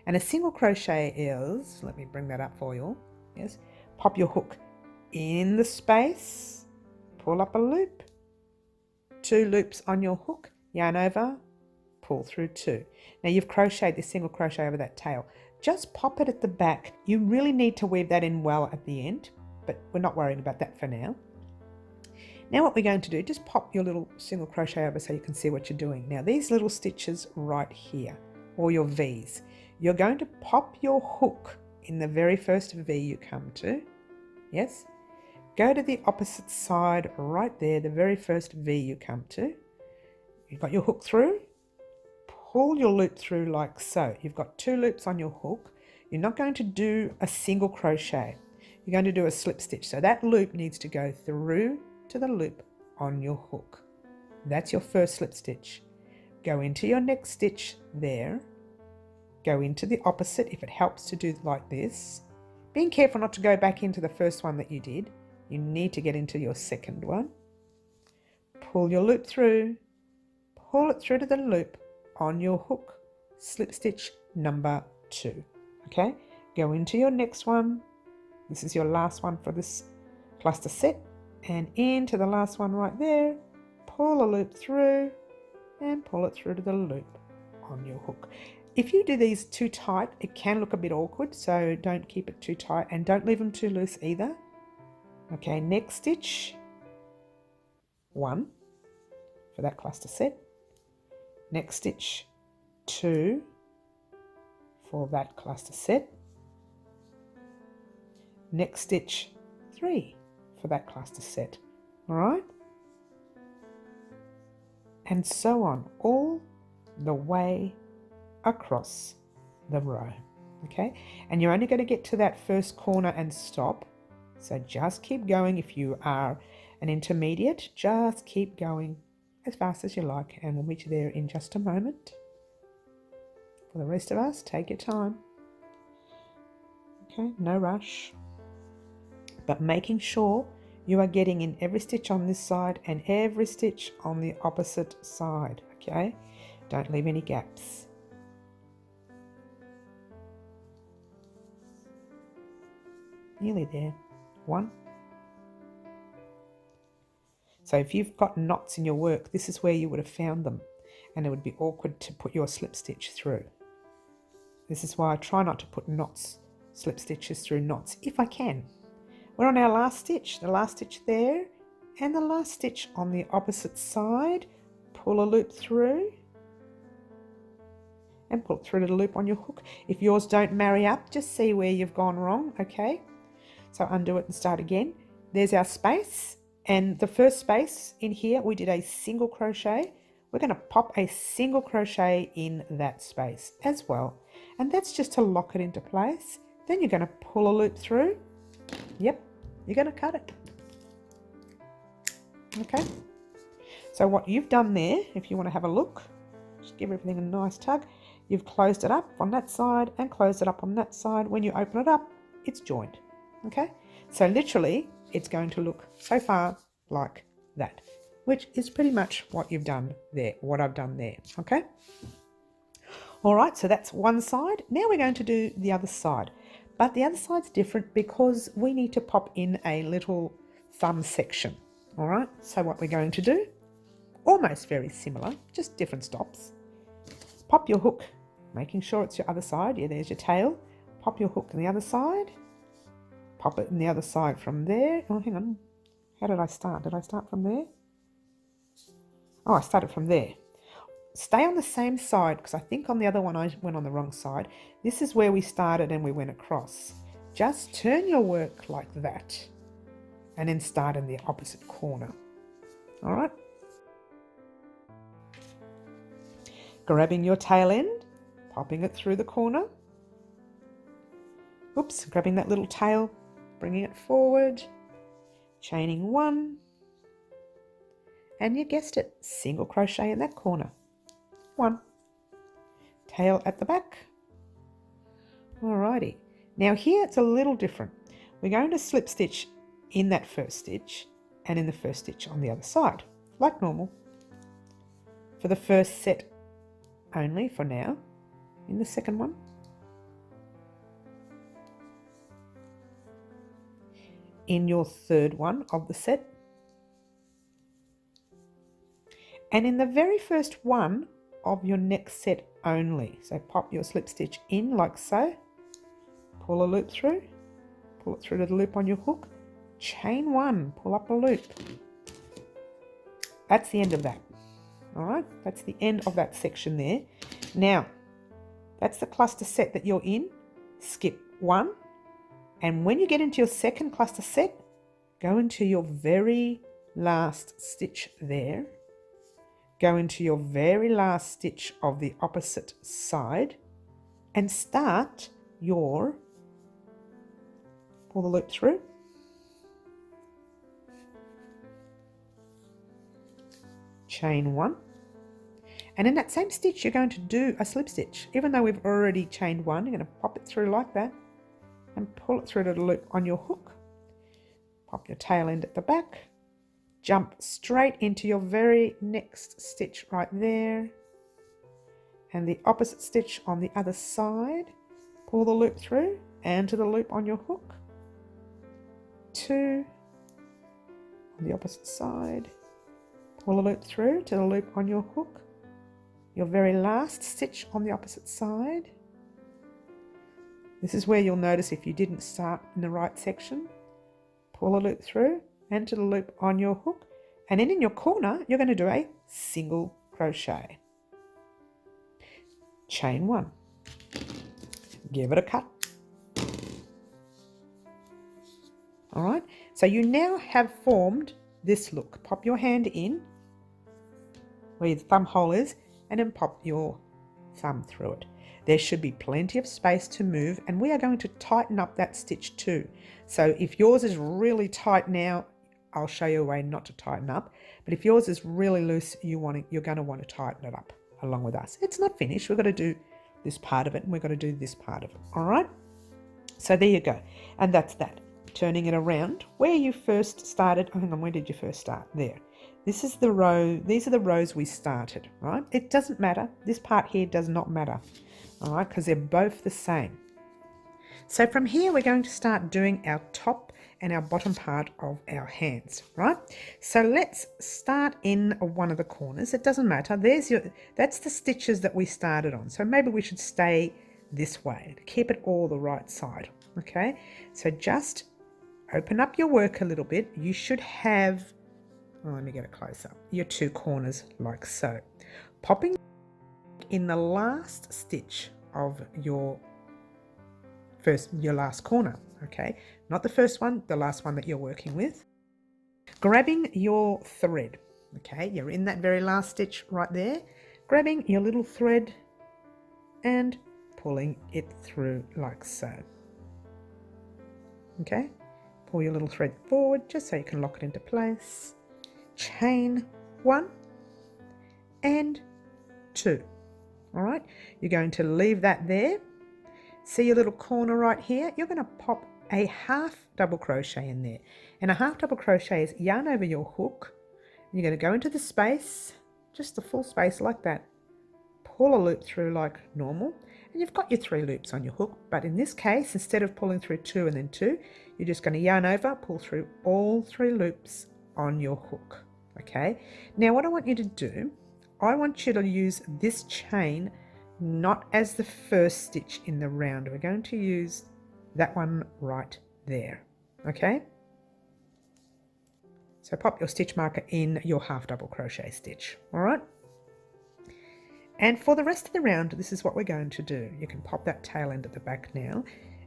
And a single crochet is, let me bring that up for you, yes, pop your hook in the space, pull up a loop, 2 loops on your hook, yarn over, pull through 2. Now you've crocheted this single crochet over that tail. Just pop it at the back. You really need to weave that in well at the end, but we're not worrying about that for now. Now what we're going to do, just pop your little single crochet over so you can see what you're doing. Now these little stitches right here, or your V's, you're going to pop your hook in the very first V you come to, yes? Go to the opposite side right there, the very first V you come to. You've got your hook through, pull your loop through like so. You've got 2 loops on your hook. You're not going to do a single crochet. You're going to do a slip stitch. So that loop needs to go through to the loop on your hook. That's your first slip stitch. Go into your next stitch there. Go into the opposite if it helps to do like this. Being careful not to go back into the first one that you did. You need to get into your second one. Pull your loop through. Pull it through to the loop on your hook. Slip stitch number 2. Okay, go into your next one. This is your last one for this cluster set. And into the last one right there. Pull a loop through and pull it through to the loop on your hook. If you do these too tight, it can look a bit awkward, so don't keep it too tight and don't leave them too loose either. Okay, next stitch 1 for that cluster set. Next stitch 2 for that cluster set. next stitch 3 for that cluster set. All right, and so on all the way across the row. Okay, and you're only going to get to that first corner and stop, so just keep going. If you are an intermediate, just keep going as fast as you like, and we'll meet you there in just a moment. For the rest of us, take your time. Okay, no rush, but making sure you are getting in every stitch on this side and every stitch on the opposite side. Okay, don't leave any gaps. Nearly there. 1. So if you've got knots in your work, this is where you would have found them, and it would be awkward to put your slip stitch through. This is why I try not to put knots, slip stitches through knots if I can. We're on our last stitch, the last stitch there, and the last stitch on the opposite side. Pull a loop through and pull it through to the loop on your hook. If yours don't marry up, just see where you've gone wrong. Okay, so undo it and start again. There's our space, and the first space in here we did a single crochet. We're going to pop a single crochet in that space as well, and that's just to lock it into place. Then you're going to pull a loop through. Yep, you're going to cut it. Okay, so what you've done there, if you want to have a look, just give everything a nice tug. You've closed it up on that side and closed it up on that side. When you open it up, it's joined. Okay, so literally it's going to look so far like that, which is pretty much what you've done there, what I've done there. Okay, all right, so that's one side. Now we're going to do the other side, but the other side's different because we need to pop in a little thumb section. All right, so what we're going to do, almost very similar, just different stops. Pop your hook, making sure it's your other side. Yeah, there's your tail. Pop your hook on the other side. Pop it in the other side from there. Oh, hang on. How did I start? Did I start from there? Oh, I started from there. Stay on the same side, because I think on the other one I went on the wrong side. This is where we started and we went across. Just turn your work like that and then start in the opposite corner. All right. Grabbing your tail end, popping it through the corner. Oops, grabbing that little tail, bringing it forward, chaining 1, and you guessed it, single crochet in that corner. 1. Tail at the back. Alrighty. Now here it's a little different. We're going to slip stitch in that first stitch and in the first stitch on the other side, like normal. For the first set only for now. In the second one, in your third one of the set, and in the very first one of your next set only. So pop your slip stitch in like so, pull a loop through, pull it through to the loop on your hook, chain 1, pull up a loop. That's the end of that. All right, that's the end of that section there. Now, that's the cluster set that you're in. Skip 1, and when you get into your second cluster set, go into your very last stitch there. Go into your very last stitch of the opposite side and start your, pull the loop through, chain 1, and in that same stitch you're going to do a slip stitch. Even though we've already chained 1, you're going to pop it through like that and pull it through to the loop on your hook. Pop your tail end at the back, jump straight into your very next stitch right there, and the opposite stitch on the other side. Pull the loop through and to the loop on your hook. 2 on the opposite side. Pull a loop through to the loop on your hook. Your very last stitch on the opposite side. This is where you'll notice if you didn't start in the right section. Pull a loop through and to the loop on your hook, and then in your corner you're going to do a single crochet. Chain 1. Give it a cut. All right, so you now have formed this look. Pop your hand in where your thumb hole is and then pop your thumb through it. There should be plenty of space to move, and we are going to tighten up that stitch too. So if yours is really tight now, I'll show you a way not to tighten up, but if yours is really loose, you're going to want to tighten it up along with us. It's not finished. We've got to do this part of it and we've got to do this part of it. All right, so there you go, and that's that. Turning it around where you first started. Oh, hang on, where did you first start? There. This is the row, these are the rows we started, right? It doesn't matter. This part here does not matter, all right, because they're both the same. So from here, we're going to start doing our top and our bottom part of our hands, right? So let's start in one of the corners. It doesn't matter. That's the stitches that we started on. So maybe we should stay this way to keep it all the right side, okay? So just open up your work a little bit. You should have, let me get it closer, your two corners like so. Popping in the last stitch of your last corner, okay? Not the first one, the last one that you're working with. Grabbing your thread, okay? You're in that very last stitch right there. Grabbing your little thread and pulling it through like so, okay? Pull your little thread forward just so you can lock it into place. Chain 1 and 2. All right, you're going to leave that there. See your little corner right here? You're going to pop a half double crochet in there, and a half double crochet is yarn over your hook. You're going to go into the space, just the full space like that. Pull a loop through like normal, and you've got your 3 loops on your hook, but in this case, instead of pulling through 2 and then 2, you're just going to yarn over, pull through all 3 loops on your hook. Okay, now what I want you to do, I want you to use this chain not as the first stitch in the round. We're going to use that one right there, okay? So pop your stitch marker in your half double crochet stitch, all right? And for the rest of the round, this is what we're going to do. You can pop that tail end at the back now.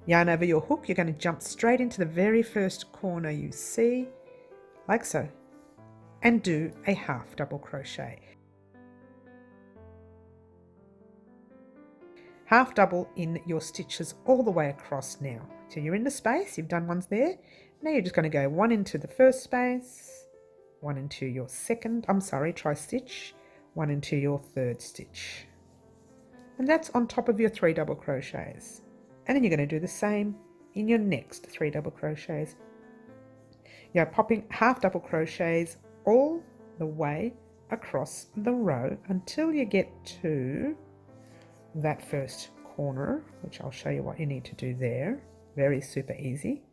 Yarn over your hook, you're going to jump straight into the very first corner you see, like so, and do a half double crochet. Half double in your stitches all the way across now. So you're in the space, you've done ones there. Now you're just going to go 1 into the first space, 1 into your second, try stitch, 1 into your third stitch. And that's on top of your 3 double crochets. And then you're going to do the same in your next 3 double crochets. You're popping half double crochets all the way across the row until you get to that first corner, which I'll show you what you need to do there. Very super easy.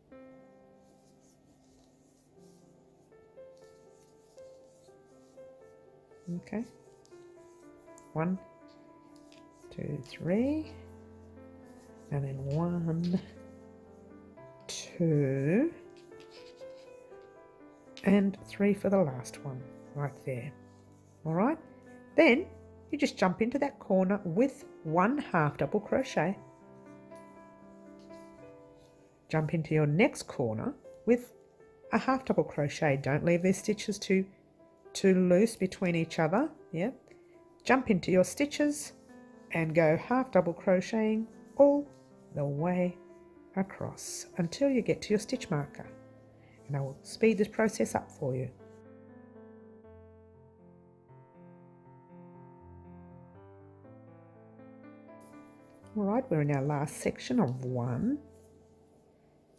Okay, 1, 2, 3, and then 1, 2, and 3 for the last one right there. All right, then you just jump into that corner with 1 half double crochet. Jump into your next corner with a half double crochet. Don't leave these stitches too loose between each other. Yeah. Jump into your stitches and go half double crocheting all the way across until you get to your stitch marker. And I will speed this process up for you. All right, we're in our last section of 1,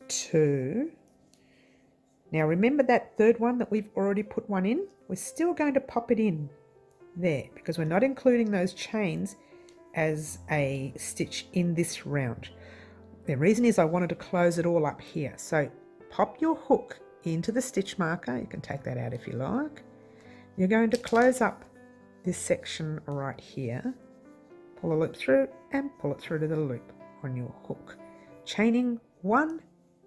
2. Now remember that third one that we've already put 1 in? We're still going to pop it in there because we're not including those chains as a stitch in this round. The reason is I wanted to close it all up here. So pop your hook into the stitch marker. You can take that out if you like. You're going to close up this section right here. Pull a loop through and pull it through to the loop on your hook. Chaining 1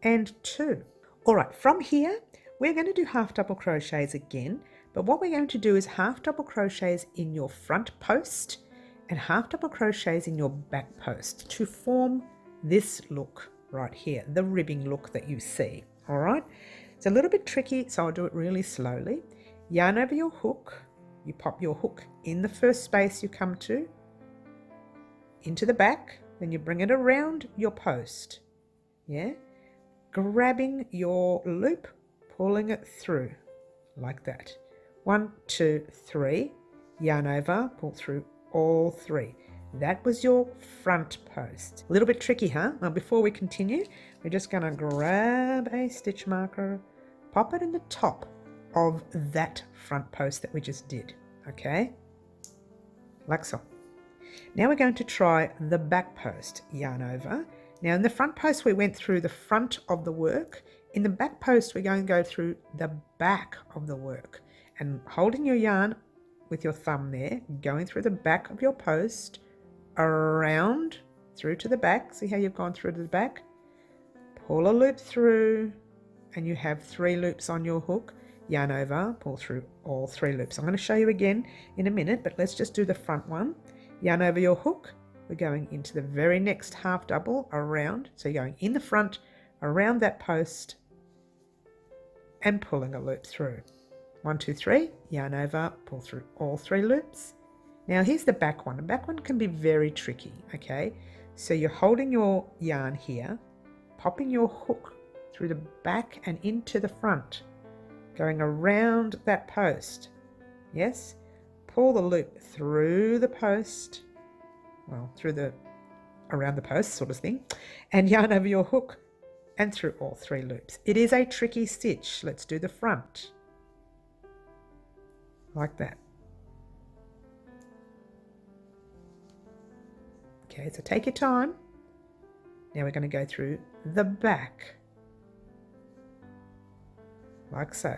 and 2. All right, from here, we're going to do half double crochets again, but what we're going to do is half double crochets in your front post and half double crochets in your back post to form this look right here, the ribbing look that you see. All right, it's a little bit tricky, so I'll do it really slowly. Yarn over your hook. You pop your hook in the first space you come to, into the back, then you bring it around your post. Yeah, grabbing your loop, pulling it through like that. 1, 2, 3, yarn over, pull through all 3. That was your front post. A little bit tricky, huh? Well, before we continue, we're just going to grab a stitch marker, pop it in the top of that front post that we just did, okay? Like so. Now we're going to try the back post, yarn over. Now in the front post we went through the front of the work. In the back post we're going to go through the back of the work. And holding your yarn with your thumb there, going through the back of your post, around, through to the back. See how you've gone through to the back? Pull a loop through, and you have 3 loops on your hook. Yarn over, pull through all 3 loops. I'm going to show you again in a minute, but let's just do the front one. Yarn over your hook. We're going into the very next half double around. So you're going in the front, around that post, and pulling a loop through. 1, 2, 3, yarn over, pull through all 3 loops. Now here's the back one. The back one can be very tricky, okay? So you're holding your yarn here, popping your hook through the back and into the front, going around that post. Yes? Pull the loop through the post, well, around the post sort of thing, and yarn over your hook and through all 3 loops. It is a tricky stitch. Let's do the front. Like that. Okay, so take your time. Now we're going to go through the back. Like so.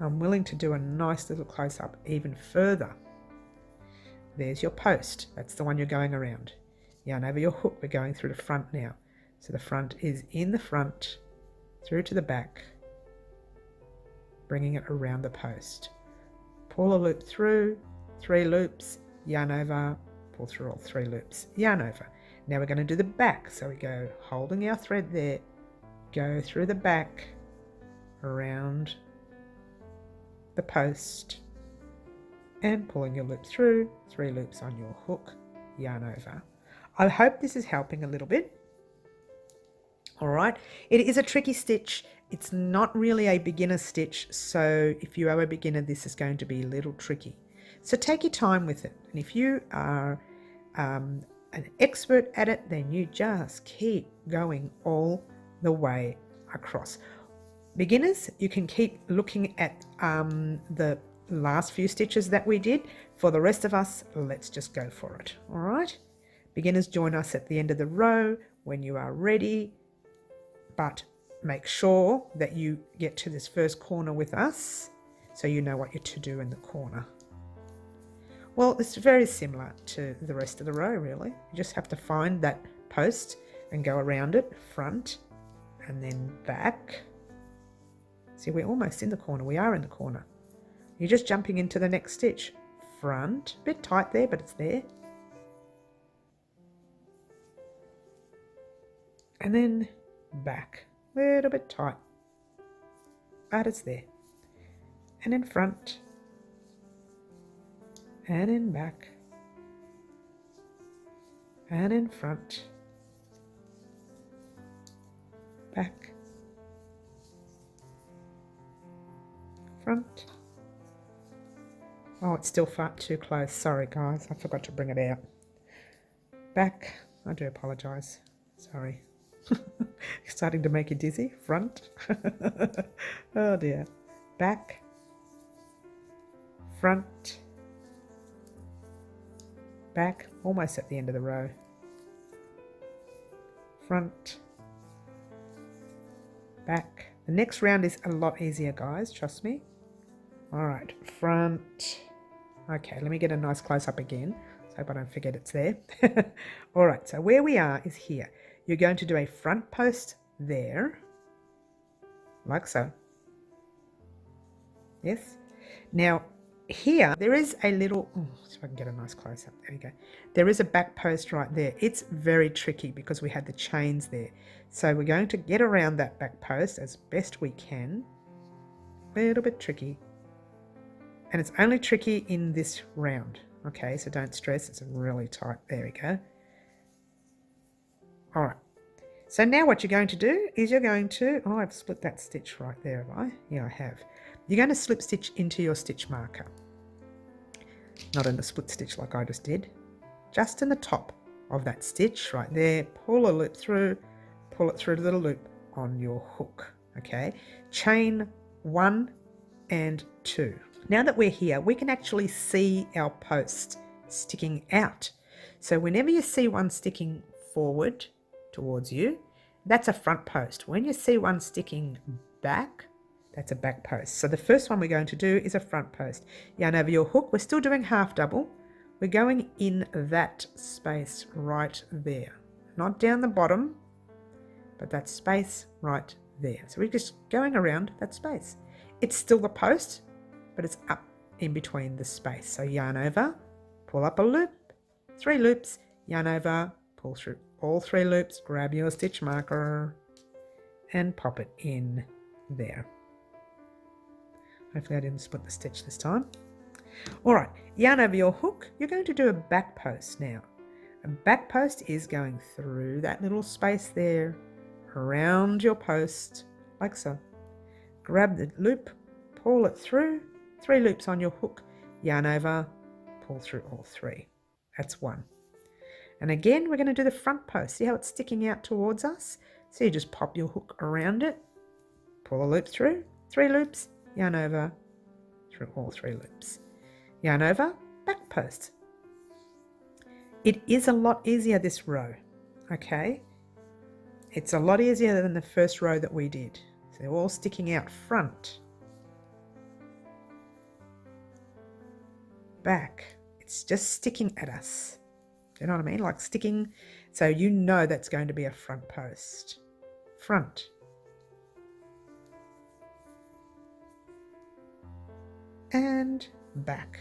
I'm willing to do a nice little close-up even further. There's your post. That's the one you're going around. Yarn over your hook. We're going through the front now. So the front is in the front, through to the back, bringing it around the post. Pull a loop through, 3 loops, yarn over, pull through all 3 loops, yarn over. Now we're going to do the back. So we go holding our thread there, go through the back, around the post, and pulling your loop through, 3 loops on your hook, yarn over. I hope this is helping a little bit. All right, it is a tricky stitch. It's not really a beginner stitch, so if you are a beginner, this is going to be a little tricky. So take your time with it. And if you are an expert at it, then you just keep going all the way across. Beginners, you can keep looking at the last few stitches that we did. For the rest of us, let's just go for it. All right. Beginners, join us at the end of the row when you are ready, but make sure that you get to this first corner with us so you know what you're to do in the corner. Well, it's very similar to the rest of the row, really. You just have to find that post and go around it, front and then back. See, we're almost in the corner. We are in the corner. You're just jumping into the next stitch. Front, a bit tight there, but it's there. And then back, a little bit tight, but it's there. And in front, and in back, and in front, back, front. Oh, it's still far too close. Sorry guys, I forgot to bring it out. Back, I do apologise. Sorry. Starting to make you dizzy. Front. Oh dear. Back. Front. Back. Almost at the end of the row. Front. Back. The next round is a lot easier, guys. Trust me. Alright. Front. Okay, let me get a nice close-up again. So I hope I don't forget it's there. Alright, so where we are is here. You're going to do a front post there, like so. Yes. Now, here there is a little, so I can get a nice close up, there we go. There is a back post right there. It's very tricky because we had the chains there. So we're going to get around that back post as best we can. A little bit tricky. And it's only tricky in this round. Okay, so don't stress, it's really tight. There we go. All right. So now what you're going to do is you're going to, oh, I've split that stitch right there, have I? Yeah, I have. You're going to slip stitch into your stitch marker. Not in the split stitch like I just did. Just in the top of that stitch right there. Pull a loop through, pull it through to the loop on your hook. Okay, chain 1 and 2. Now that we're here, we can actually see our post sticking out. So whenever you see one sticking forward towards you, that's a front post. When you see one sticking back, that's a back post. So the first one we're going to do is a front post. Yarn over your hook. We're still doing half double. We're going in that space right there. Not down the bottom, but that space right there. So we're just going around that space. It's still the post, but it's up in between the space. So yarn over, pull up a loop, 3 loops, yarn over, pull through all 3 loops, grab your stitch marker and pop it in there. Hopefully I didn't split the stitch this time. All right, yarn over your hook. You're going to do a back post now. A back post is going through that little space there, around your post, like so. Grab the loop, pull it through, 3 loops on your hook, yarn over, pull through all 3. That's 1. And again, we're going to do the front post. See how it's sticking out towards us? So you just pop your hook around it, pull a loop through, 3 loops, yarn over, through all 3 loops. Yarn over, back post. It is a lot easier this row, okay? It's a lot easier than the first row that we did. So they're all sticking out front, back. It's just sticking at us. Do you know what I mean? Like sticking, so you know that's going to be a front post. Front. And back.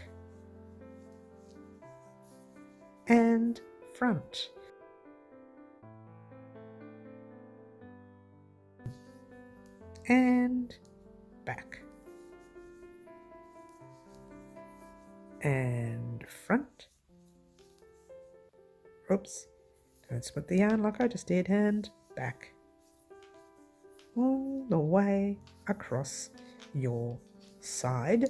And front. And back. And front. Oops, don't split the yarn like I just did, and back. All the way across your side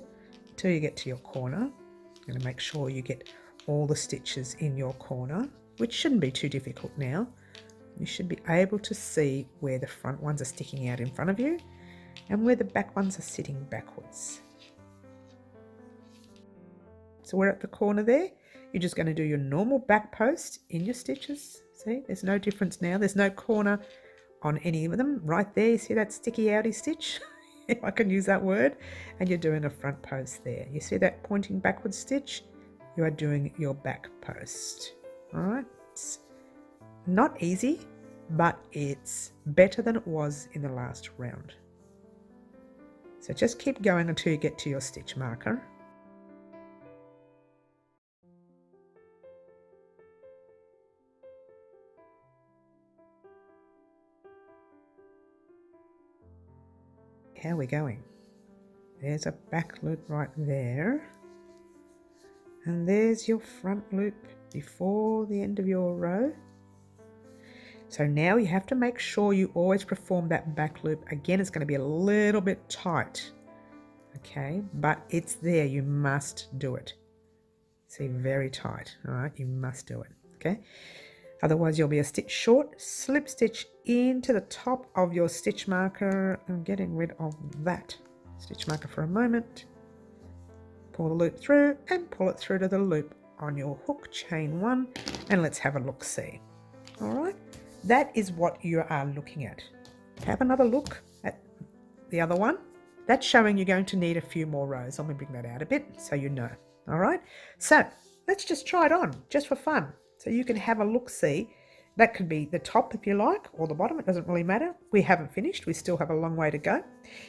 until you get to your corner. You're going to make sure you get all the stitches in your corner, which shouldn't be too difficult now. You should be able to see where the front ones are sticking out in front of you and where the back ones are sitting backwards. So we're at the corner there. You're just going to do your normal back post in your stitches. See, there's no difference now. There's no corner on any of them. Right there, you see that sticky outy stitch? If I can use that word. And you're doing a front post there. You see that pointing backwards stitch? You are doing your back post. All right. It's not easy, but it's better than it was in the last round. So just keep going until you get to your stitch marker. How are we going? There's a back loop right there. And there's your front loop before the end of your row. So now you have to make sure you always perform that back loop. Again, it's going to be a little bit tight. Okay, but it's there. You must do it. See, very tight. All right, you must do it. Okay. Otherwise you'll be a stitch short. Slip stitch into the top of your stitch marker. I'm getting rid of that stitch marker for a moment. Pull the loop through and pull it through to the loop on your hook, chain 1, and let's have a look see. All right, that is what you are looking at. Have another look at the other one. That's showing you're going to need a few more rows. I'm going to bring that out a bit so you know. All right, so let's just try it on just for fun. So you can have a look-see. That could be the top if you like, or the bottom, it doesn't really matter. We haven't finished, we still have a long way to go.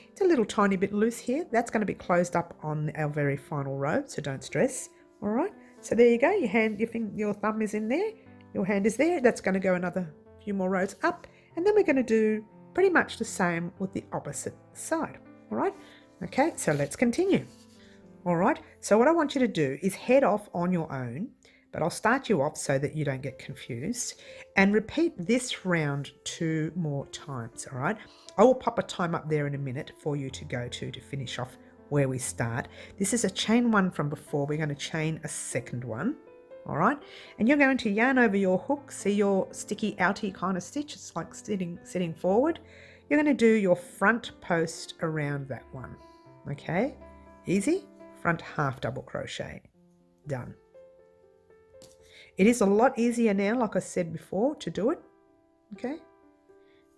It's a little tiny bit loose here. That's going to be closed up on our very final row, so don't stress. All right, so there you go, your thumb is in there, your hand is there. That's going to go another few more rows up, and then we're going to do pretty much the same with the opposite side. All right, okay, so let's continue. All right, so what I want you to do is head off on your own, but I'll start you off so that you don't get confused, and repeat this round 2 more times. All right, I will pop a time up there in a minute for you to go to finish off where we start. This is a chain 1 from before. We're going to chain a second one. All right, and you're going to yarn over your hook. See your sticky outy kind of stitch? It's like sitting forward. You're going to do your front post around that one. Okay, easy. Front half double crochet. Done. It is a lot easier now, like I said before, to do it. Okay,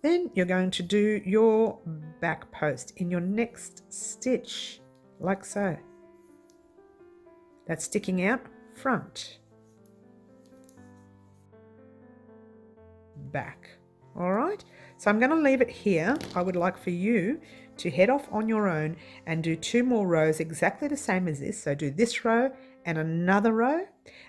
then you're going to do your back post in your next stitch, like so. That's sticking out front, back. All right, so I'm going to leave it here. I would like for you to head off on your own and do 2 more rows exactly the same as this. So do this row and another row.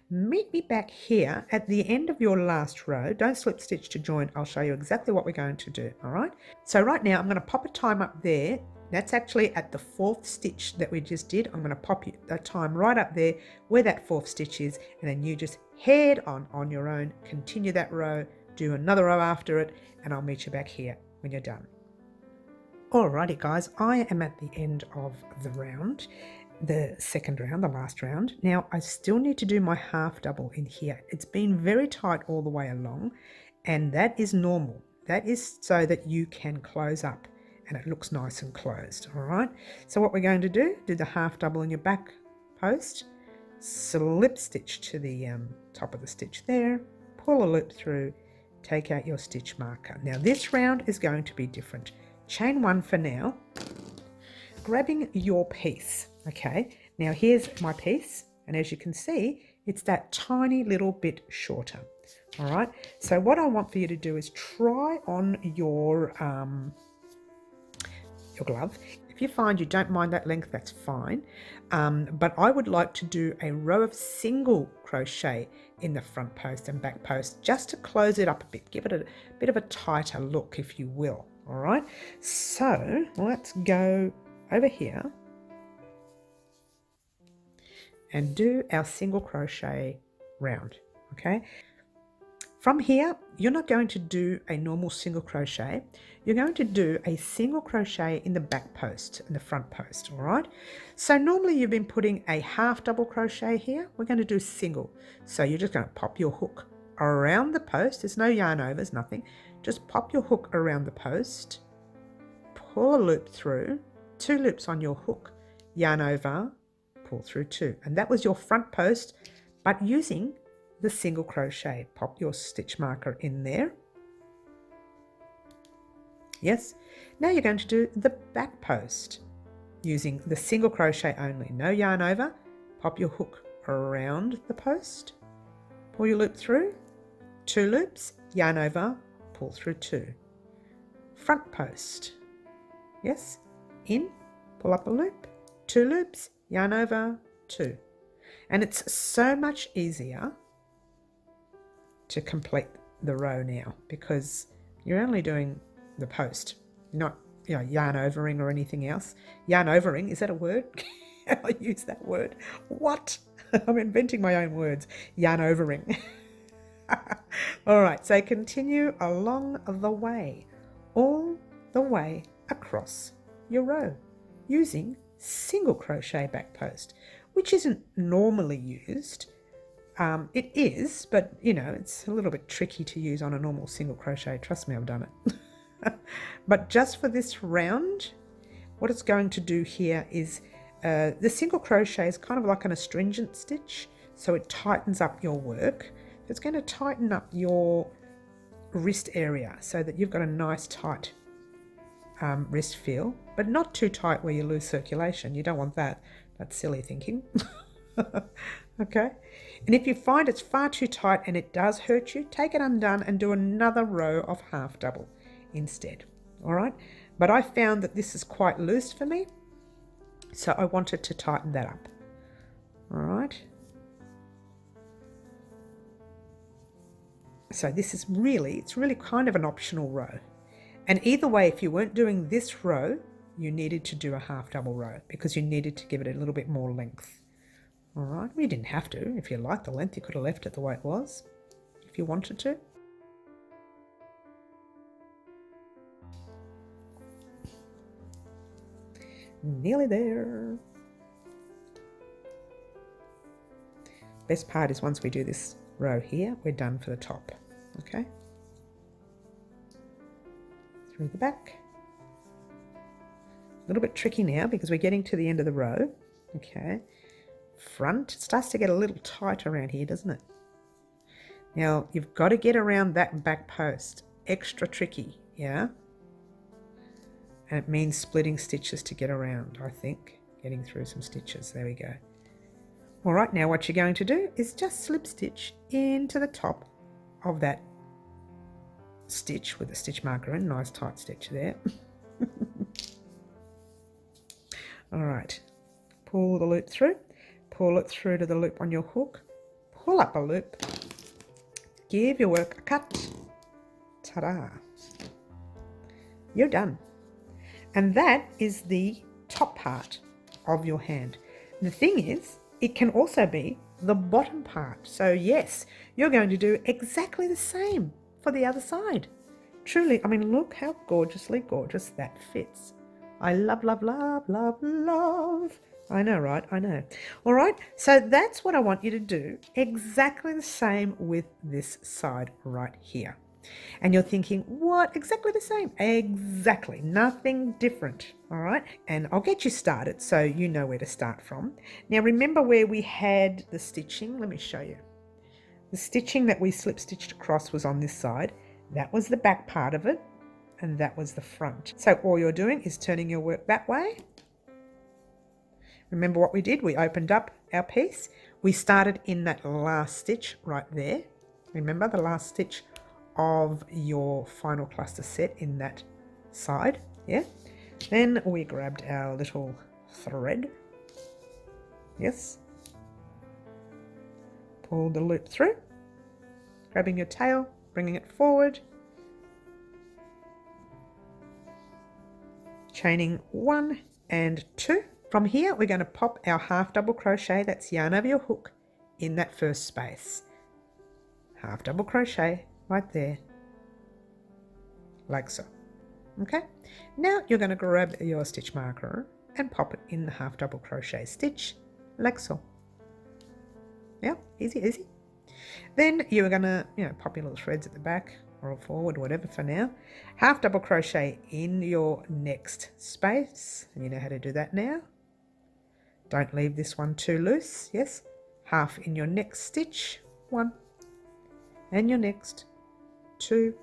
Meet me back here at the end of your last row. Don't slip stitch to join. I'll show you exactly what we're going to do. All right, so right now I'm going to pop a time up there. That's actually at the 4th stitch that we just did. I'm going to pop that time right up there where that 4th stitch is, and then you just head on your own, continue that row, do another row after it, and I'll meet you back here when you're done. Alrighty guys, I am at the end of the round, the second round, the last round. Now I still need to do my half double in here. It's been very tight all the way along, and that is normal. That is so that you can close up and it looks nice and closed. All right, so what we're going to do the half double in your back post, slip stitch to the top of the stitch there, pull a loop through, take out your stitch marker. Now this round is going to be different. Chain 1 for now, grabbing your piece. Okay, now here's my piece, and as you can see, it's that tiny little bit shorter. All right, so what I want for you to do is try on your glove. If you find you don't mind that length, that's fine, but I would like to do a row of single crochet in the front post and back post just to close it up a bit, give it a bit of a tighter look, if you will. All right, so let's go over here and do our single crochet round. Okay, from here you're not going to do a normal single crochet, you're going to do a single crochet in the back post and the front post. All right, so normally you've been putting a half double crochet here. We're going to do single, so you're just going to pop your hook around the post. There's no yarn overs, nothing. Just pop your hook around the post, pull a loop through, 2 loops on your hook, yarn over, pull through 2, and that was your front post, but using the single crochet. Pop your stitch marker in there. Yes, now you're going to do the back post using the single crochet only, no yarn over. Pop your hook around the post, pull your loop through, 2 loops, yarn over, pull through 2. Front post, yes, in, pull up a loop, 2 loops, yarn over, 2. And it's so much easier to complete the row now because you're only doing the post, not yarn overing or anything else. Yarn overing, is that a word? I use that word. What? I'm inventing my own words. Yarn overing. All right, so continue along the way, all the way across your row using single crochet back post, which isn't normally used. It is, but it's a little bit tricky to use on a normal single crochet. Trust me, I've done it. But just for this round, what it's going to do here is the single crochet is kind of like an astringent stitch, so it tightens up your work. It's going to tighten up your wrist area so that you've got a nice tight wrist feel, but not too tight where you lose circulation. You don't want that. That's silly thinking. Okay, and if you find it's far too tight and it does hurt you, take it undone and do another row of half double instead. All right, but I found that this is quite loose for me, so I wanted to tighten that up. All right, so this is really, it's really kind of an optional row, and either way, if you weren't doing this row, you needed to do a half double row because you needed to give it a little bit more length. All right, you didn't have to. If you liked the length, you could have left it the way it was if you wanted to. Nearly there. Best part is once we do this row here, we're done for the top. Okay, through the back. A little bit tricky now because we're getting to the end of the row. Okay, front, it starts to get a little tight around here, doesn't it? Now you've got to get around that back post. Extra tricky, yeah? And it means splitting stitches to get around, I think. Getting through some stitches, there we go. All right, now what you're going to do is just slip stitch into the top of that stitch with a stitch marker in. Nice tight stitch there. All right, pull the loop through, pull it through to the loop on your hook, pull up a loop, give your work a cut, ta-da, you're done. And that is the top part of your hand. The thing is, it can also be the bottom part. So yes, you're going to do exactly the same for the other side. Truly, I mean, look how gorgeously gorgeous that fits. I love, love, love, love, love. I know, right? I know. All right, so that's what I want you to do. Exactly the same with this side right here. And you're thinking, what? Exactly the same? Exactly. Nothing different. All right. And I'll get you started so you know where to start from. Now, remember where we had the stitching? Let me show you. The stitching that we slip stitched across was on this side. That was the back part of it. And that was the front. So all you're doing is turning your work that way. Remember what we did? We opened up our piece. We started in that last stitch right there. Remember the last stitch of your final cluster set in that side, yeah? Then we grabbed our little thread, yes? Pull the loop through, grabbing your tail, bringing it forward, chaining 1 and 2. From here, we're going to pop our half double crochet, that's yarn over your hook, in that first space. Half double crochet right there, like so. Okay, now you're going to grab your stitch marker and pop it in the half double crochet stitch, like so. Yeah, easy, easy. Then you're going to, pop your little threads at the back or forward, whatever for now. Half double crochet in your next space, and you know how to do that now. Don't leave this one too loose, yes. Half in your next stitch, 1, and your next 2,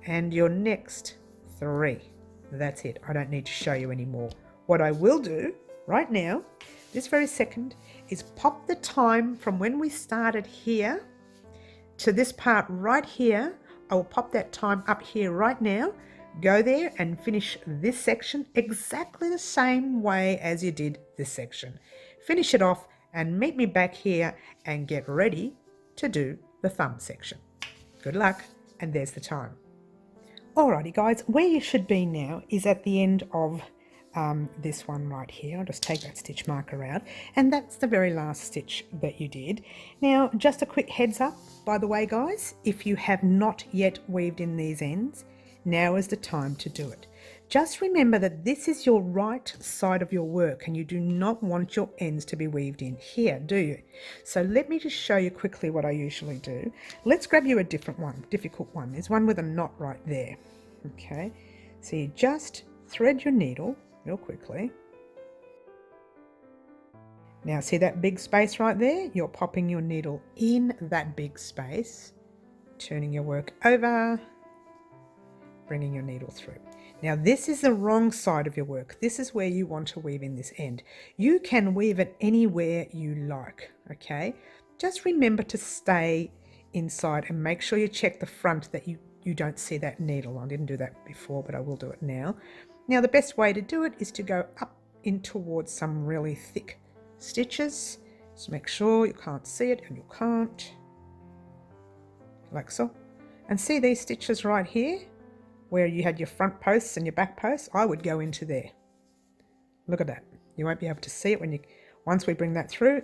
and your next 3. That's it. I don't need to show you anymore. What I will do right now, this very second, is pop the time from when we started here to this part right here. I will pop that time up here right now. Go there and finish this section exactly the same way as you did this section. Finish it off and meet me back here and get ready to do the thumb section. Good luck, and there's the time. Alrighty guys, where you should be now is at the end of this one right here. I'll just take that stitch marker out, and that's the very last stitch that you did. Now, just a quick heads up, by the way guys, if you have not yet weaved in these ends, now is the time to do it. Just remember that this is your right side of your work and you do not want your ends to be weaved in here, do you? So let me just show you quickly what I usually do. Let's grab you a different one, difficult one. There's one with a knot right there. Okay, so you just thread your needle real quickly. Now see that big space right there? You're popping your needle in that big space, turning your work over, bringing your needle through. Now this is the wrong side of your work. This is where you want to weave in this end. You can weave it anywhere you like, okay? Just remember to stay inside and make sure you check the front that you don't see that needle. I didn't do that before, but I will do it now. Now the best way to do it is to go up in towards some really thick stitches. Just make sure you can't see it, and you can't, like so. And see these stitches right here where you had your front posts and your back posts? I would go into there. Look at that. You won't be able to see it once we bring that through,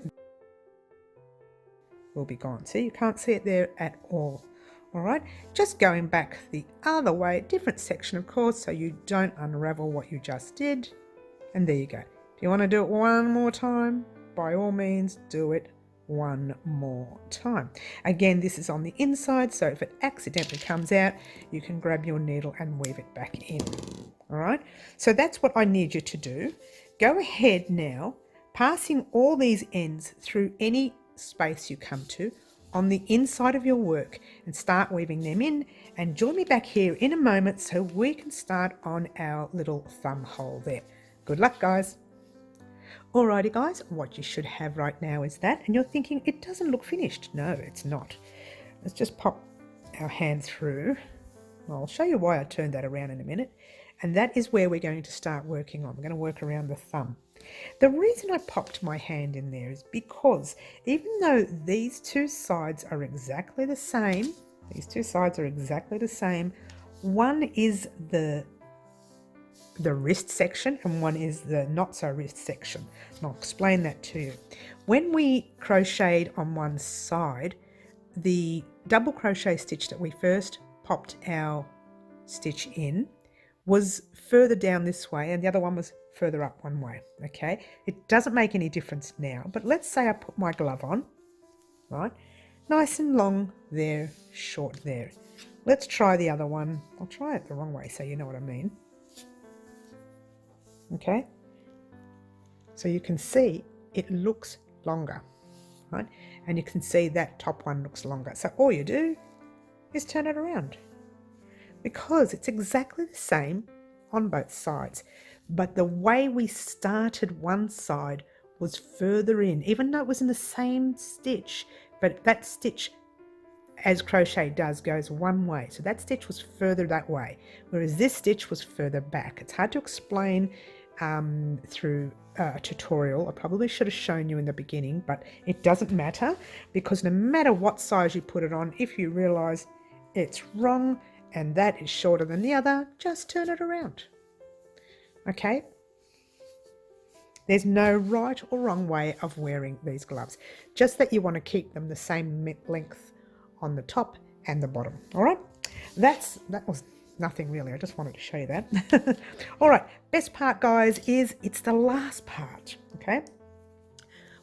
will be gone. See, you can't see it there at all. All right, just going back the other way, different section of course, so you don't unravel what you just did. And there you go. If you want to do it one more time, by all means do it one more time. Again, this is on the inside, so if it accidentally comes out, you can grab your needle and weave it back in. All right, so that's what I need you to do. Go ahead now, passing all these ends through any space you come to on the inside of your work, and start weaving them in, and join me back here in a moment so we can start on our little thumb hole there. Good luck, guys. Alrighty guys, what you should have right now is that, and you're thinking it doesn't look finished. No, it's not. Let's just pop our hand through. I'll show you why I turned that around in a minute, and that is where we're going to start working on. We're going to work around the thumb. The reason I popped my hand in there is because even though these two sides are exactly the same, one is the wrist section and one is the not so wrist section. And I'll explain that to you. When we crocheted on one side, the double crochet stitch that we first popped our stitch in was further down this way, and the other one was further up one way. Okay, it doesn't make any difference now, but let's say I put my glove on, right, nice and long there, short there. Let's try the other one. I'll try it the wrong way so you know what I mean. Okay, so you can see it looks longer, right, and you can see that top one looks longer. So all you do is turn it around, because it's exactly the same on both sides, but the way we started one side was further in, even though it was in the same stitch, but that stitch, as crochet does, goes one way, so that stitch was further that way, whereas this stitch was further back. It's hard to explain through a tutorial. I probably should have shown you in the beginning, but it doesn't matter, because no matter what size you put it on, if you realize it's wrong and that is shorter than the other, just turn it around. Okay, there's no right or wrong way of wearing these gloves, just that you want to keep them the same length on the top and the bottom. All right, that was nothing really, I just wanted to show you that. All right, best part guys is it's the last part. Okay,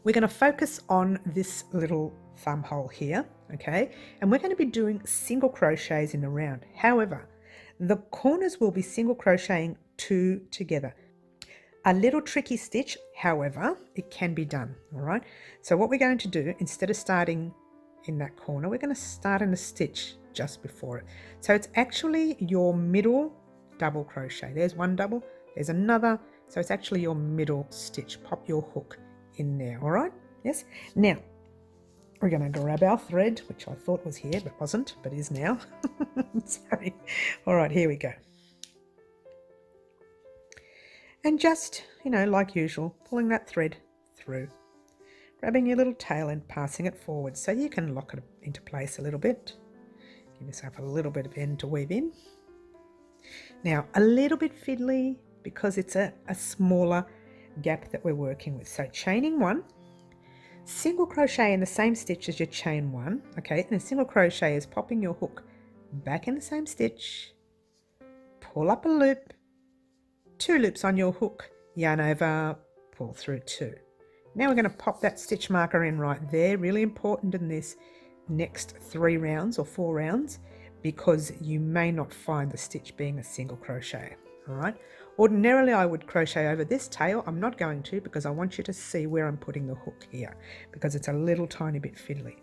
we're going to focus on this little thumb hole here, okay, and we're going to be doing single crochets in the round. However, the corners will be single crocheting two together. A little tricky stitch, however, it can be done. All right, so what we're going to do, instead of starting in that corner, we're going to start in a stitch just before it. So it's actually your middle double crochet. There's one double, there's another, so it's actually your middle stitch. Pop your hook in there. All right, yes. Now we're going to grab our thread, which I thought was here but wasn't, but is now. Sorry. All right, here we go. And just, you know, like usual, pulling that thread through, grabbing your little tail and passing it forward so you can lock it into place a little bit. Give yourself a little bit of end to weave in. Now, a little bit fiddly because it's a smaller gap that we're working with. So chaining one, single crochet in the same stitch as your chain one, okay, and a single crochet is popping your hook back in the same stitch, pull up a loop, two loops on your hook, yarn over, pull through two. Now we're going to pop that stitch marker in right there, really important in this next 3 rounds or 4 rounds, because you may not find the stitch being a single crochet. All right, ordinarily I would crochet over this tail. I'm not going to, because I want you to see where I'm putting the hook here, because it's a little tiny bit fiddly.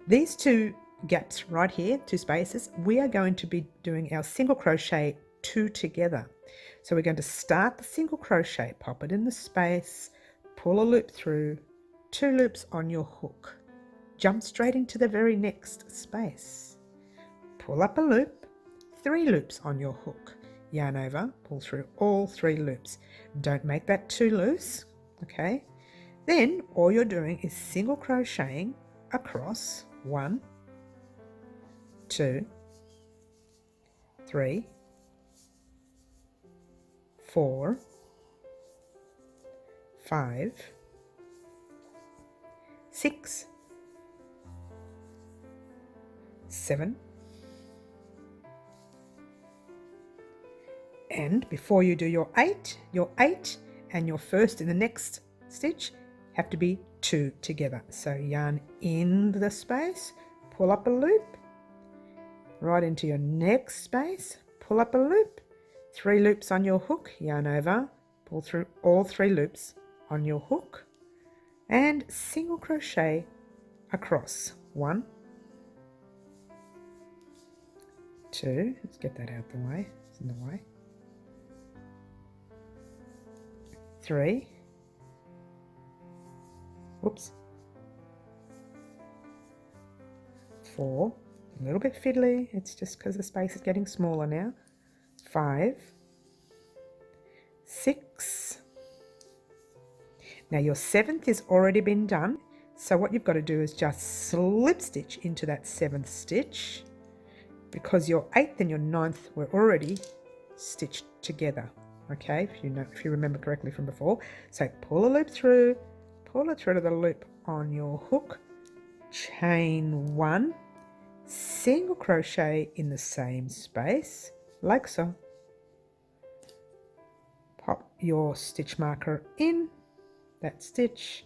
These two gaps right here, 2 spaces, we are going to be doing our single crochet two together. So we're going to start the single crochet, pop it in the space, pull a loop through, 2 loops on your hook, jump straight into the very next space, pull up a loop, 3 loops on your hook, yarn over, pull through all 3 loops. Don't make that too loose, okay? Then all you're doing is single crocheting across 1, 2, 3, 4, 5, 6, 7, and before you do your 8 and your first in the next stitch have to be 2 together. So yarn in the space, pull up a loop, right into your next space, pull up a loop, 3 loops on your hook, yarn over, pull through all 3 loops on your hook, and single crochet across 1, 2, let's get that out of the way, it's in the way, 3, whoops, 4, a little bit fiddly, it's just because the space is getting smaller now, 5, 6, now your 7th has already been done, so what you've got to do is just slip stitch into that 7th stitch, because your 8th and your 9th were already stitched together, okay, if you remember correctly from before. So pull a loop through, pull it through to the loop on your hook, chain 1, single crochet in the same space like so, pop your stitch marker in that stitch,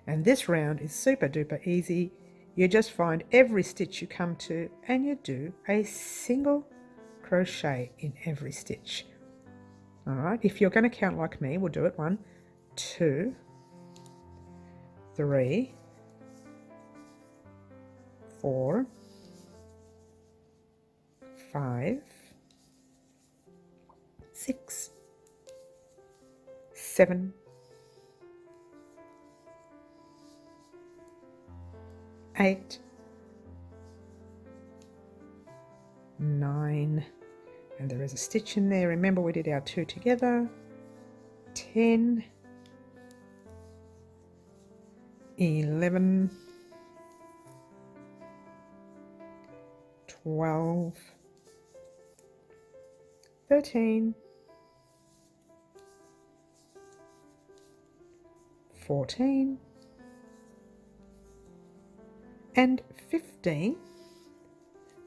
and this round is super duper easy. You just find every stitch you come to and you do a single crochet in every stitch. Alright, if you're going to count like me, we'll do it 1, 2, 3, 4, 5, 6, 7, 8, 9, and there is a stitch in there. Remember we did our 2 together. 10, 11, 12, 13, 14, and 15,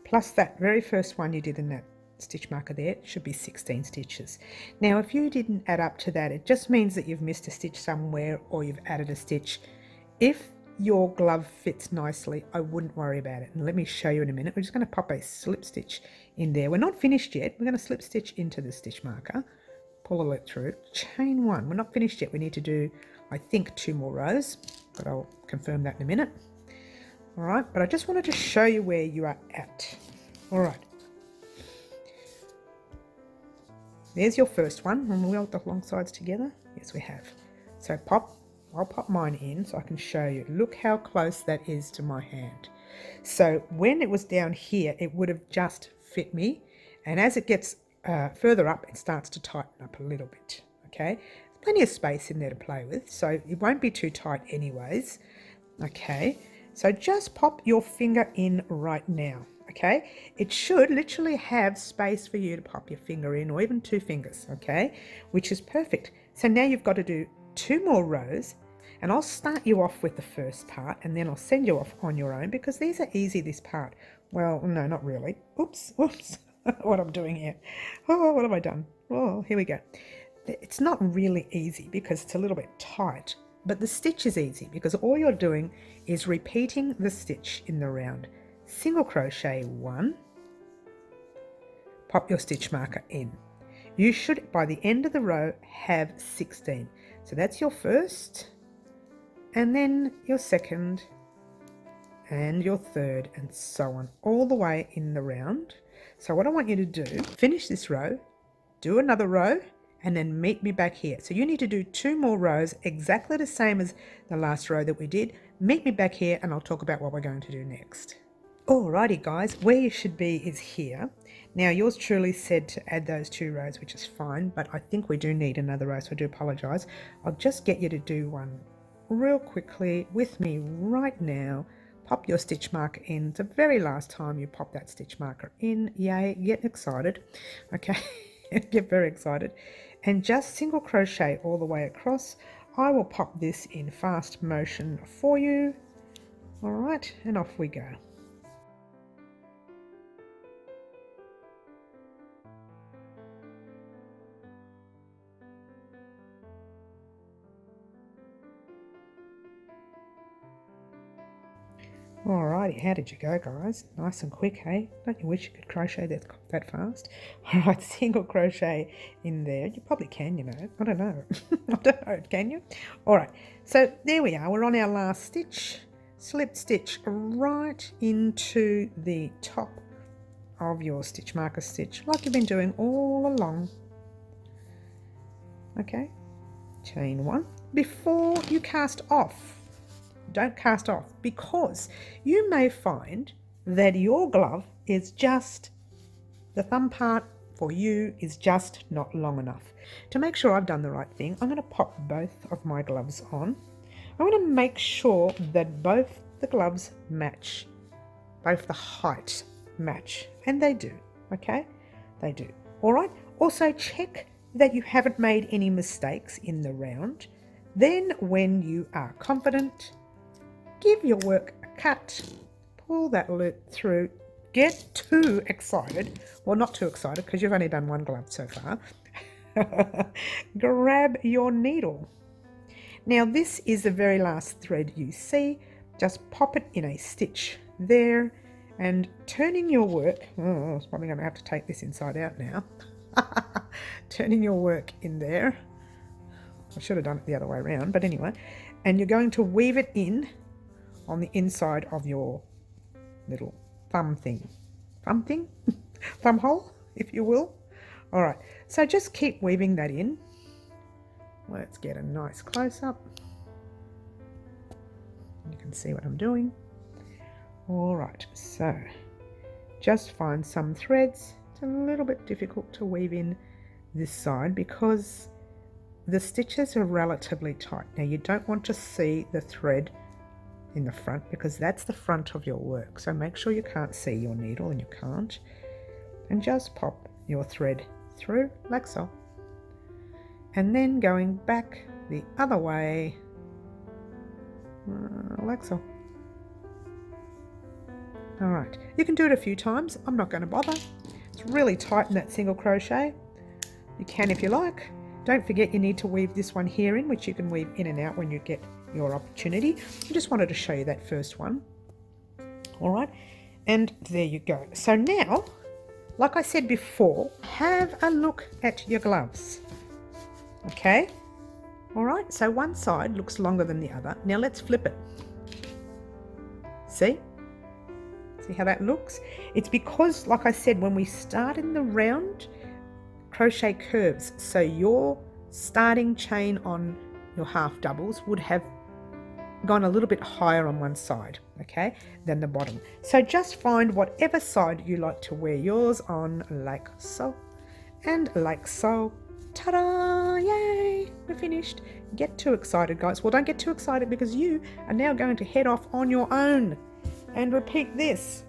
plus that very first one you did in that stitch marker there, it should be 16 stitches. Now if you didn't add up to that, it just means that you've missed a stitch somewhere or you've added a stitch. If your glove fits nicely, I wouldn't worry about it, and let me show you in a minute. We're just going to pop a slip stitch in there. We're not finished yet. We're going to slip stitch into the stitch marker, pull a loop through, chain 1. We're not finished yet. We need to do, I think, 2 more rows, but I'll confirm that in a minute. All right, but I just wanted to show you where you are at. All right, there's your first one, and we'll got the long sides together. Yes, we have. So I'll pop mine in so I can show you. Look how close that is to my hand. So when it was down here, it would have just fit me, and as it gets further up, it starts to tighten up a little bit. Okay, there's plenty of space in there to play with, so it won't be too tight anyways. Okay, so just pop your finger in right now. Okay, it should literally have space for you to pop your finger in, or even 2 fingers, okay, which is perfect. So now you've got to do 2 more rows, and I'll start you off with the first part, and then I'll send you off on your own, because these are easy, this part. Well, no, not really. Oops, whoops, what I'm doing here. Oh, what have I done? Oh, here we go. It's not really easy because it's a little bit tight, but the stitch is easy because all you're doing is repeating the stitch in the round. Single crochet 1, pop your stitch marker in. You should, by the end of the row, have 16. So that's your first, and then your second, and your third, and so on, all the way in the round. So what I want you to do, finish this row, do another row, and then meet me back here. So you need to do 2 more rows, exactly the same as the last row that we did. Meet me back here and I'll talk about what we're going to do next. Alrighty guys, where you should be is here. Now yours truly said to add those 2 rows, which is fine, but I think we do need another row, so I do apologise. I'll just get you to do one real quickly with me right now. Pop your stitch marker in. It's the very last time you pop that stitch marker in. Yay, get excited. Okay, get very excited. And just single crochet all the way across. I will pop this in fast motion for you. All right, and off we go. Alrighty, how did you go, guys? Nice and quick, hey? Don't you wish you could crochet that fast? Alright, single crochet in there. You probably can, you know. I don't know. I don't know, can you? Alright, so there we are. We're on our last stitch. Slip stitch right into the top of your stitch marker stitch, like you've been doing all along. Okay, chain 1. Before you cast off, don't cast off, because you may find that your glove is just, the thumb part for you is just not long enough. To make sure I've done the right thing, I'm going to pop both of my gloves on. I'm going to make sure that both the gloves match, both the height match, and they do, okay? They do. All right, also check that you haven't made any mistakes in the round. Then when you are confident, give your work a cut, pull that loop through, get too excited, well not too excited because you've only done one glove so far, grab your needle. Now this is the very last thread you see, just pop it in a stitch there and turning your work, oh, I'm probably going to have to take this inside out now, turning your work in there, I should have done it the other way around, but anyway, and you're going to weave it in on the inside of your little thumb thing. Thumb thing? Thumb hole, if you will. All right, so just keep weaving that in. Let's get a nice close-up. You can see what I'm doing. All right, so just find some threads. It's a little bit difficult to weave in this side because the stitches are relatively tight. Now you don't want to see the thread in the front because that's the front of your work, so make sure you can't see your needle, and you can't, and just pop your thread through like so, and then going back the other way like so. All right, you can do it a few times, I'm not going to bother. It's really tight in that single crochet. You can if you like. Don't forget you need to weave this one here in, which you can weave in and out when you get your opportunity. I just wanted to show you that first one. All right, and there you go. So now, like I said before, have a look at your gloves. Okay, all right, so one side looks longer than the other. Now let's flip it. See how that looks? It's because, like I said, when we start in the round, crochet curves, so your starting chain on your half doubles would have gone a little bit higher on one side, okay, than the bottom. So just find whatever side you like to wear yours on, like so, and like so. Ta-da! Yay! We're finished. Get too excited, guys. Well, don't get too excited because you are now going to head off on your own and repeat this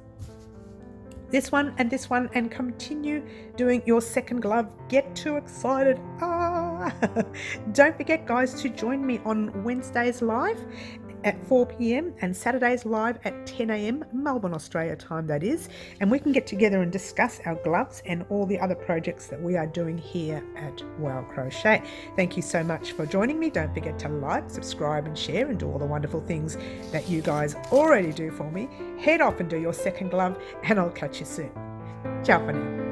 one and this one, and continue doing your second glove. Get too excited. Don't forget, guys, to join me on Wednesdays live at 4 p.m. and Saturdays live at 10 a.m. Melbourne, Australia time, that is, and we can get together and discuss our gloves and all the other projects that we are doing here at Wow Crochet. Thank you so much for joining me. Don't forget to like, subscribe and share and do all the wonderful things that you guys already do for me. Head off and do your second glove, and I'll catch you soon. Ciao for now.